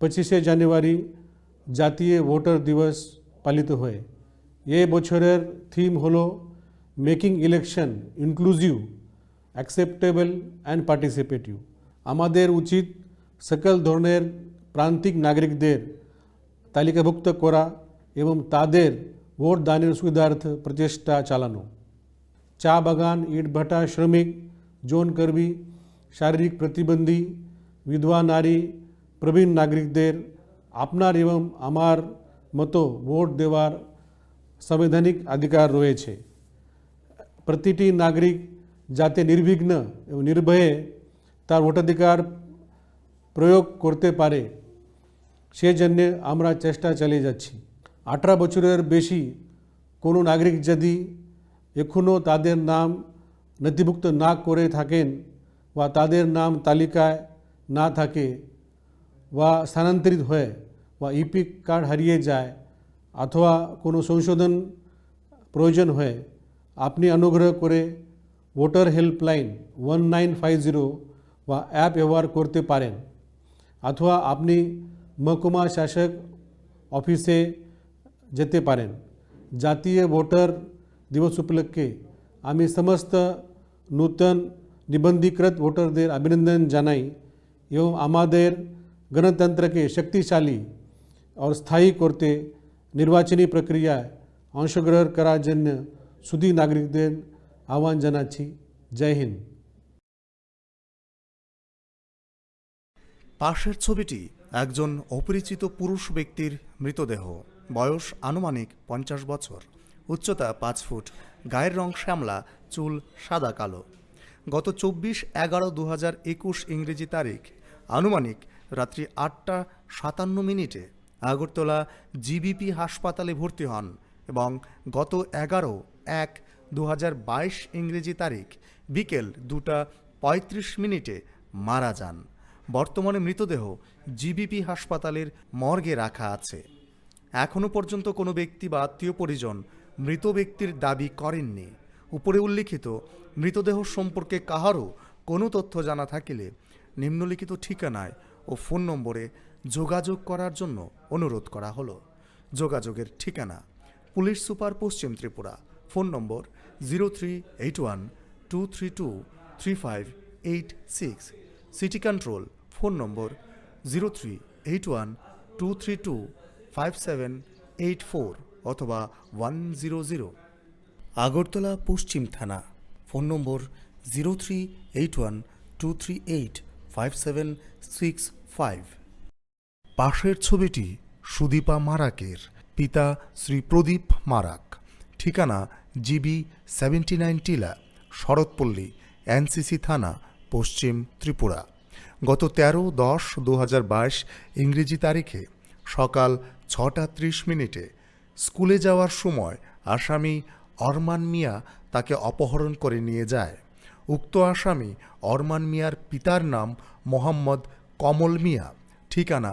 25 জানুয়ারি जातीय वोटर दिवस पालित हय। ये बछरेर थीम हलो making election inclusive acceptable and participative. आमादेर उचित सकल धरनेर प्रांतिक नागरिकदेर तालिकाभुक्त करा एवं तादेर वोट दानेर सुविधार्थ प्रचेष्टा चालानो। चा बागान इट भाटा श्रमिक जौन कर्मी शारीरिक प्रतिबंधी विधवा नारी प्रवीण नागरिकदेर आपनार एवं आमार मतो वोट देवार संवैधानिक अधिकार रयेछे। प्रतिटी नागरिक जाते निर्विघ्न एवं निर्भये तार भोटाधिकार प्रयोग करते पारे সেজন্যে আমরা চেষ্টা চালিয়ে যাচ্ছি। 18 বছরের বেশি কোনো নাগরিক যদি এখনও তাদের নাম নথিভুক্ত না করে থাকেন বা তাদের নাম তালিকায় না থাকে বা স্থানান্তরিত হয় বা ইপি কার্ড হারিয়ে যায় অথবা কোনো সংশোধন প্রয়োজন হয়, আপনি অনুগ্রহ করে ভোটার হেল্পলাইন 1950 বা অ্যাপ ব্যবহার করতে পারেন অথবা আপনি মহকুমা শাসক অফিসে যেতে পারেন। জাতীয় ভোটার দিবস উপলক্ষে আমি সমস্ত নূতন নিবন্ধীकृत ভোটারদের অভিনন্দন জানাই এবং আমাদের গণতন্ত্রকে শক্তিশালী और স্থায়ী করতে নির্বাচনী প্রক্রিয়ায় অংশগ্রহণ করার জন্য সুধী নাগরিকদের আহ্বান জানাচ্ছি। জয় হিন্দ। পাশের ছবিটি একজন অপরিচিত পুরুষ ব্যক্তির মৃতদেহ, বয়স আনুমানিক 50 বছর, উচ্চতা 5 ফুট, গায়ের রং শ্যামলা, চুল সাদা কালো। গত 24/11/2021 ইংরেজি তারিখ আনুমানিক রাত্রি 8:57 আগরতলা জিবিপি হাসপাতালে ভর্তি হন এবং গত 11/1/2022 ইংরেজি তারিখ বিকেল 2:35 মারা যান। বর্তমানে মৃতদেহ জিবিপি হাসপাতালের মর্গে রাখা আছে। এখনও পর্যন্ত কোনো ব্যক্তি বা আত্মীয় পরিজন মৃত ব্যক্তির দাবি করেননি। উপরে উল্লিখিত মৃতদেহ সম্পর্কে কাহারও কোনো তথ্য জানা থাকিলে নিম্নলিখিত ঠিকানায় ও ফোন নম্বরে যোগাযোগ করার জন্য অনুরোধ করা হলো। যোগাযোগের ঠিকানা: পুলিশ সুপার পশ্চিম ত্রিপুরা, ফোন নম্বর 038123235886, সিটি কন্ট্রোল, ফোন নম্বর 0381232578 অথবা 100। আগরতলা পশ্চিম থানা, ফোন নম্বর 0381238565। পাশের ছবিটি সুদীপা মারাকের, পিতা শ্রী প্রদীপ মারাক, ঠিকানা জিবি 79 টিলা, শরৎপল্লী, এনসিসি থানা, পশ্চিম ত্রিপুরা। গত 13/10/2022 ইংরেজি তারিখে সকাল 6:30 স্কুলে যাওয়ার সময় আসামি অরমান মিয়া তাকে অপহরণ করে নিয়ে যায়। উক্ত আসামি অরমান মিয়ার পিতার নাম মোহাম্মদ কমল মিয়া, ঠিকানা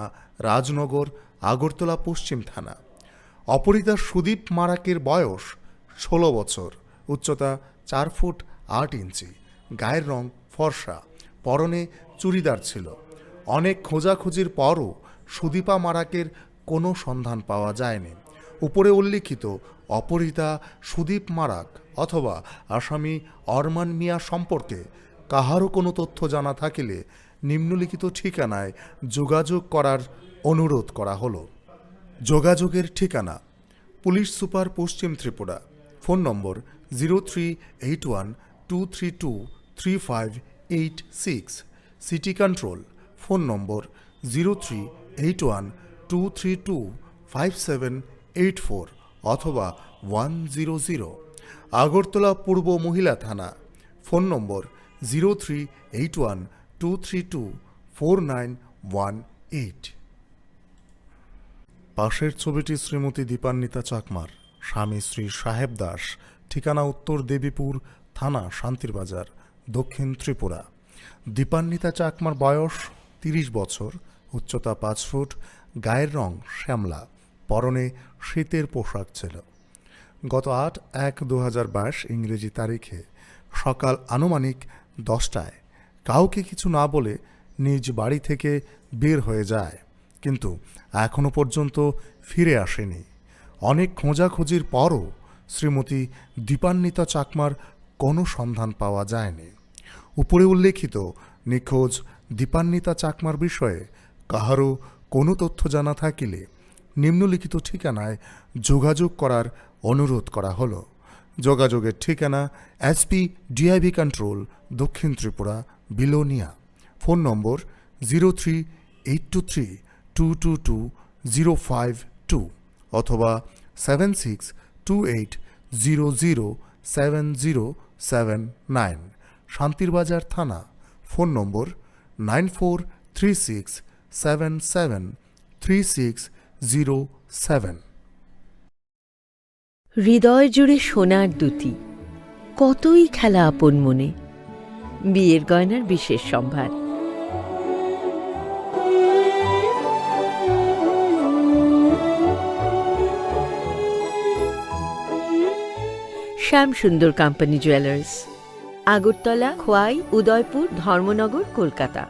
রাজনগর, আগরতলা পশ্চিম থানা। অপহৃতা সুদীপ মারাকের বয়স 16 বছর, উচ্চতা 4 ফুট 8 ইঞ্চি, গায়ের রং ফর্সা, পরনে চুড়িদার ছিল। অনেক খোঁজাখুঁজির পরও সুদীপা মারাকের কোনো সন্ধান পাওয়া যায়নি। উপরে উল্লিখিত অপহৃতা সুদীপ মারাক অথবা আসামি অরমান মিয়া সম্পর্কে কাহারও কোনো তথ্য জানা থাকিলে নিম্নলিখিত ঠিকানায় যোগাযোগ করার অনুরোধ করা হলো। যোগাযোগের ঠিকানা: পুলিশ সুপার পশ্চিম ত্রিপুরা, ফোন নম্বর 038123235886, সিটি কন্ট্রোল, ফোন নম্বর 0381232578 অথবা 100। আগরতলা পূর্ব মহিলা থানা, ফোন নম্বর 038123249118। পাশের ছবিটি শ্রীমতী দীপান্বিতা চাকমার, স্বামী শ্রী সাহেব দাস, ঠিকানা উত্তর দেবীপুর থানা, শান্তিরবাজার, দক্ষিণ ত্রিপুরা। দীপান্বিতা চাকমার বয়স 30 বছর, উচ্চতা 5 ফুট, গায়ের রং শ্যামলা, পরনে শীতের পোশাক ছিল। গত 8/1/2022 ইংরেজি তারিখে সকাল আনুমানিক 10টায় কাউকে কিছু না বলে নিজ বাড়ি থেকে বের হয়ে যায়, কিন্তু এখনও পর্যন্ত ফিরে আসেনি। অনেক খোঁজাখুঁজির পরও শ্রীমতী দীপান্বিতা চাকমার কোনো সন্ধান পাওয়া যায়নি। উপরে উল্লেখিত নিখোঁজ দীপান্বিতা চাকমার বিষয়ে কাহারও কোনো তথ্য জানা থাকিলে নিম্নলিখিত ঠিকানায় যোগাযোগ করার অনুরোধ করা হলো। যোগাযোগের ঠিকানা: এসপি ডিআইবি কন্ট্রোল, দক্ষিণ ত্রিপুরা, বিলোনিয়া, ফোন নম্বর 0382322052 অথবা 7628007079, শান্তিরবাজার থানা, ফোন নম্বর 943677 3607। হৃদয় জুড়ে সোনার দুটি, কতই খেলা আপন মনে, বিয়ের গয়নার বিশেষ সম্ভার। শ্যাম সুন্দর company jewellers, Agartala, Khowai, Udaipur, Dharmanagar, Kolkata.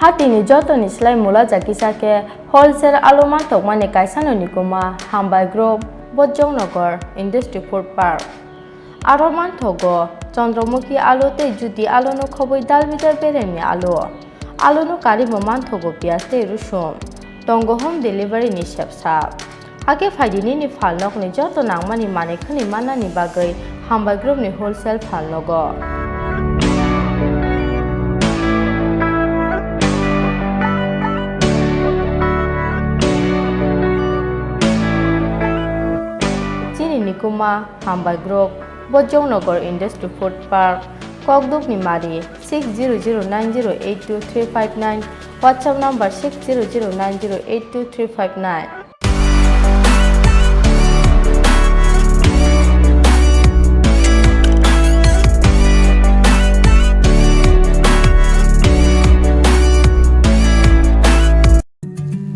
Hatini jotoni slai mula jakisake wholesale aloma tokmani kaisano nikuma Hambai Group Bojongnagar Industry Food Park. Aroman thogo Chandramukhi alote judi alono khoboi dalbidar beremi alono karimo man thogo piaste rusum tongo home delivery ni shepsap ake faidini ni falnok ni joto nangmani manekhani manani bagai Hambai Group ni wholesale falnogo. Nikuma Hambai Group Bojongnagar Industry Food Park Kokduk Nimari 6009082359 WhatsApp number 6009082359.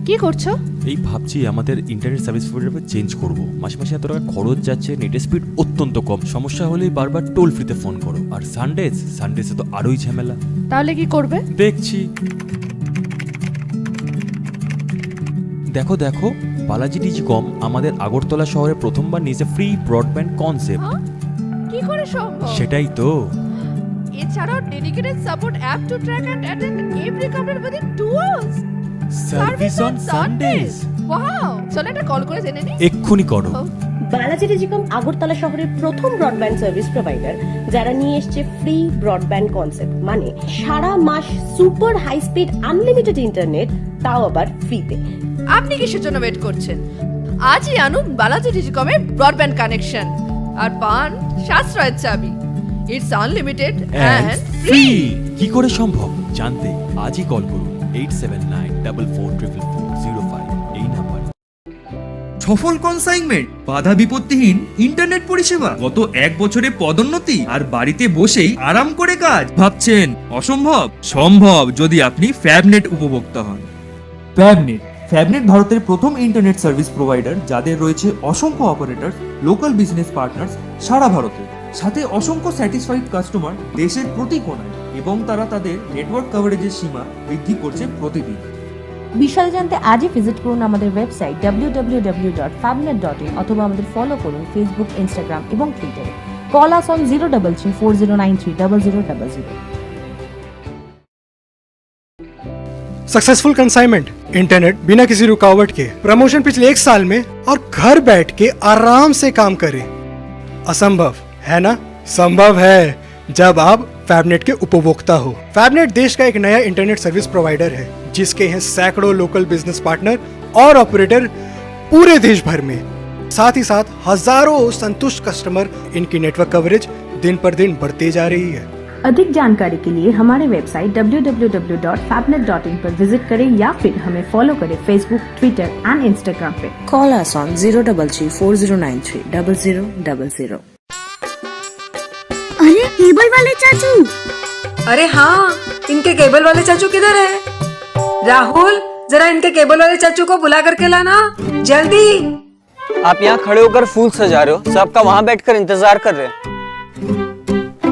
কি করছো? এই ভাবছি আমাদের ইন্টারনেট সার্ভিস প্রোভাইডার চেঞ্জ করব। মাসে মাসে এত টাকা খরচ যাচ্ছে, নেটের স্পিড অত্যন্ত কম, সমস্যা হলেই বারবার টোল ফ্রিতে ফোন করো। আর সানডেজে তো আরোই ঝামেলা। তাহলে কি করবে? দেখছি। দেখো বালাজি ডিজিকম আমাদের আগরতলা শহরে প্রথমবার নিয়েছে ফ্রি ব্রডব্যান্ড কনসেপ্ট। কি করে সম্ভব? সেটাই তো। এছাড়াও dedicated support app to track and attend every couple within 2 hours। Service on Sundays. Wow, চলো একটা কল করে জেনে নিই। এক্ষুনি করো। বালাজি ডিজিকম আগরতলা শহরের প্রথম ব্রডব্যান্ড সার্ভিস প্রোভাইডার, যারা নিয়ে এসেছে ফ্রি ব্রডব্যান্ড কনসেপ্ট, মানে সারা মাস super high speed unlimited internet, তাও আবার ফ্রিতে। আপনি কিসের জন্য ওয়েট করছেন? আজই আনুন বালাজি ডিজিকমের ব্রডব্যান্ড কানেকশন আর পান সাশ্রয়ের চাবি। It's unlimited and free. কি করে সম্ভব জানতে আজই কল করুন 8794440405 এই নাম্বার। সফল কনসাইনমেন্ট, বাধা বিপত্তিহীন ইন্টারনেট পরিষেবা, গত 1 বছরে পদোন্নতি, আর বাড়িতে বসেই আরাম করে কাজ। ভাবছেন অসম্ভব? সম্ভব যদি আপনি ফ্যাবনেট উপভোক্তা হন। ফ্যাবনেট ভারতের প্রথম ইন্টারনেট সার্ভিস প্রোভাইডার, যাদের রয়েছে অসংখ্য অপারেটর, লোকাল বিজনেস পার্টনার্স সারা ভারতে, সাথে অসংখ্য স্যাটিসফাইড কাস্টমার দেশের প্রতি কোণায়, এবং তারা তাদের নেটওয়ার্ক কভারেজের সীমা বৃদ্ধি করছে প্রতিদিন। বিশাল জানতে আজই ভিজিট করুন আমাদের ওয়েবসাইট www.fabnet.in অথবা আমাদের ফলো করুন ফেসবুক, ইনস্টাগ্রাম এবং টুইটারে। Call us on 03340930000। Successful consignment, internet बिना किसी रुकावट के, प्रमोशन पिछले 1 साल में और घर बैठ के आराम से काम करें। असंभव है ना? संभव है जब आप फैबनेट के उपभोक्ता हो। फैबनेट देश का एक नया इंटरनेट सर्विस प्रोवाइडर है, जिसके हैं सैकड़ों लोकल बिजनेस पार्टनर और ऑपरेटर पूरे देश भर में। साथ ही साथ हजारों संतुष्ट कस्टमर। इनकी नेटवर्क कवरेज दिन पर दिन बढ़ती जा रही है। अधिक जानकारी के लिए हमारे वेबसाइट www.fabnet.in पर विजिट करें या फिर हमें फॉलो करें फेसबुक, ट्विटर एंड इंस्टाग्राम पे। Call us on 03340930000। अरे केबल वाले चाचू! अरे हाँ, इनके केबल वाले चाचू किधर है? राहुल, जरा इनके केबल वाले चाचू को बुला करके लाना जल्दी। आप यहाँ खड़े होकर फूल सजा रहे हो, सबका वहाँ बैठकर इंतजार कर रहे हैं।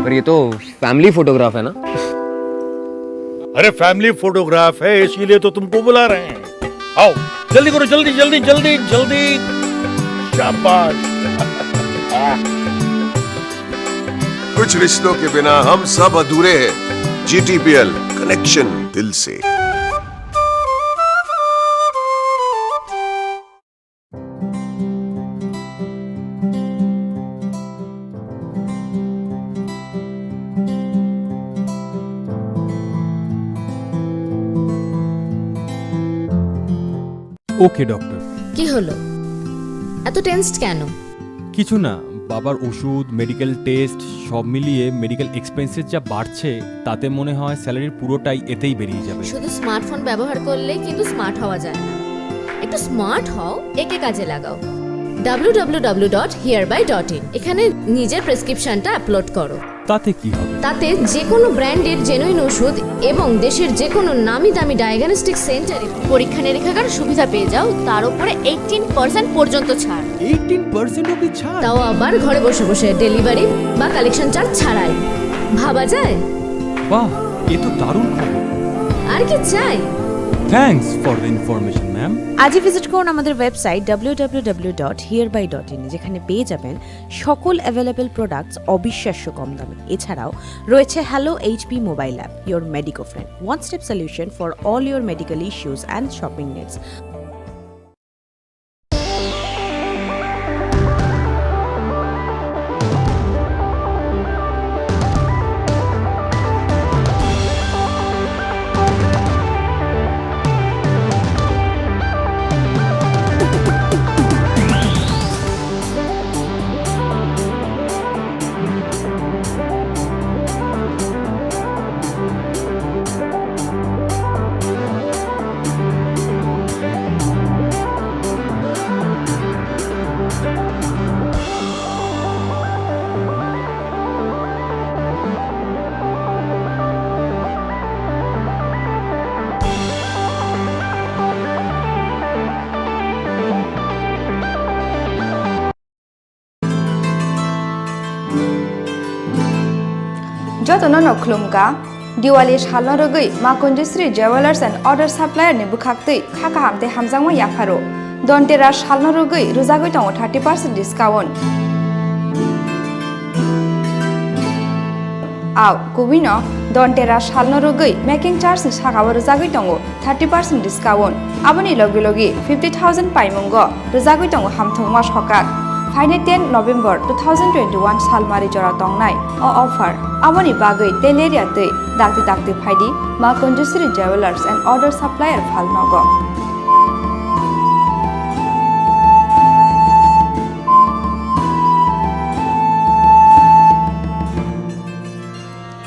पर ये तो फैमिली फोटोग्राफ है ना? अरे फैमिली फोटोग्राफ है, इसीलिए तो तुमको बुला रहे हैं। आओ जल्दी करो, जल्दी जल्दी जल्दी जल्दी। शाबाश। कुछ रिश्तों के बिना हम सब अधूरे हैं। GTPL, कनेक्शन दिल से। ओके डॉक्टर, কি হলো, এত টেনসড কেন? কিছু না, বাবার ওষুধ, মেডিকেল টেস্ট সব মিলিয়ে মেডিকেল এক্সপেন্সেস যা বাড়ছে তাতে মনে হয় স্যালারির পুরোটাই এতেই বেরিয়ে যাবে। শুধু স্মার্টফোন ব্যবহার করলে কিন্তু স্মার্ট হওয়া যায় না। একটু স্মার্ট হও, একে কাজে লাগাও। www.hereby.in এখানে নিজের প্রেসক্রিপশনটা আপলোড করো। তাতে কি হবে? তাতে যে কোনো ব্র্যান্ডের জেনুইন ওষুধ এবং দেশের যে কোনো নামি দামি ডায়াগনস্টিক সেন্টারে পরীক্ষা নিরীক্ষার সুবিধা পেয়ে যাও, তার উপরে 18% পর্যন্ত ছাড়। 18% অবধি ছাড়? তাও আবার ঘরে বসে বসে, ডেলিভারি বা কালেকশন চার্জ ছাড়াই। ভাবা যায়? বাহ, এ তো দারুণ খবর। আর কি চাই? Thanks for the information ma'am. আজই ভিজিট করুন আমাদের ওয়েবসাইট www.hereby.in, যেখানে পেয়ে যাবেন সকল অ্যাভেলেবল প্রোডাক্টস অবিশ্বাস্য কম দামে। এছাড়াও রয়েছে hello HP mobile app, your medico friend, one step solution for all your medical issues and shopping needs. যতন নখলুমকা दिवाली सालनो रगै Makunjashri jewellers and other supplier नि बुखाक्तै खाका हामते हामजांमा याफारो दन्तेरा सालनो रगै रुजागै दङ 30% डिस्काउंट आव कुबिनो दन्तेरा सालनो रगै मेकिंग चार्ज नि सागाव रुजागै दङ 30% डिस्काउंट आबनि लगे लगे 50,000 पाइमुंगो रुजागै दङ हामथंमा सकाक फाइने 10 नवेम्बर 2021 सालमारि जरा तंनाय ऑफर आबनि बागै तेलेरिया दै दागति दागति फाइदि Makunjashri jewellers and other supplier फालनगो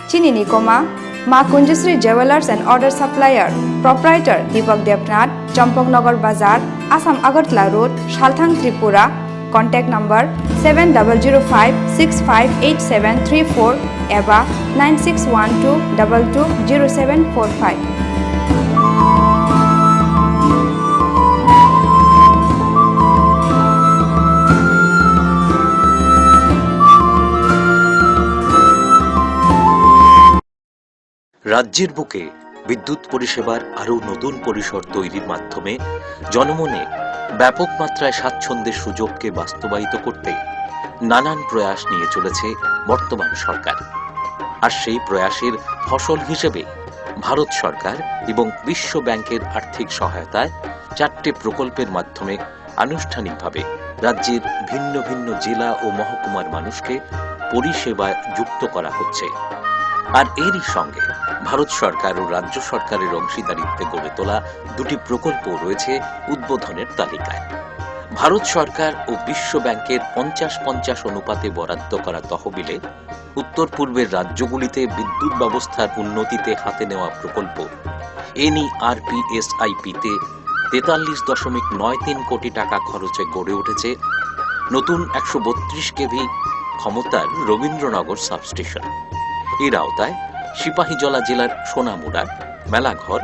चिनी निकोमा Makunjashri jewellers and other supplier proprietor Deepak Debnath Champaknagar Bazar Assam Agartala road सालथां त्रिपुरा Contact number 7005658734 एबा 9612220745। রাজ্যের বুকে বিদ্যুৎ পরিষেবার আরও নতুন পরিসর তৈরির মাধ্যমে জনমনে ব্যাপক মাত্রায় স্বাচ্ছন্দ্যের সুযোগকে বাস্তবায়িত করতে নানান প্রয়াস নিয়ে চলেছে বর্তমান সরকার। আর সেই প্রয়াসের ফসল হিসেবে ভারত সরকার এবং বিশ্ব ব্যাংকের আর্থিক সহায়তায় 4টে প্রকল্পের মাধ্যমে আনুষ্ঠানিকভাবে রাজ্যের ভিন্ন ভিন্ন জেলা ও মহকুমার মানুষকে পরিষেবায় যুক্ত করা হচ্ছে। আর এরই সঙ্গে ভারত সরকার ও রাজ্য সরকারের অংশীদারিত্বে গড়ে তোলা 2টি প্রকল্প রয়েছে উদ্বোধনের তালিকায়। ভারত সরকার ও বিশ্ব ব্যাংকের 50-50 অনুপাতে বরাদ্দ করা তহবিলে উত্তর পূর্বের রাজ্যগুলিতে বিদ্যুৎ ব্যবস্থার উন্নতিতে হাতে নেওয়া প্রকল্প NERPSIP-তে 43.93 কোটি টাকা খরচে গড়ে উঠেছে নতুন 132 কেভি ক্ষমতার রবীন্দ্রনগর সাবস্টেশন। এর আওতায় সিপাহীজলা জেলার সোনামুড়া, মেলাঘর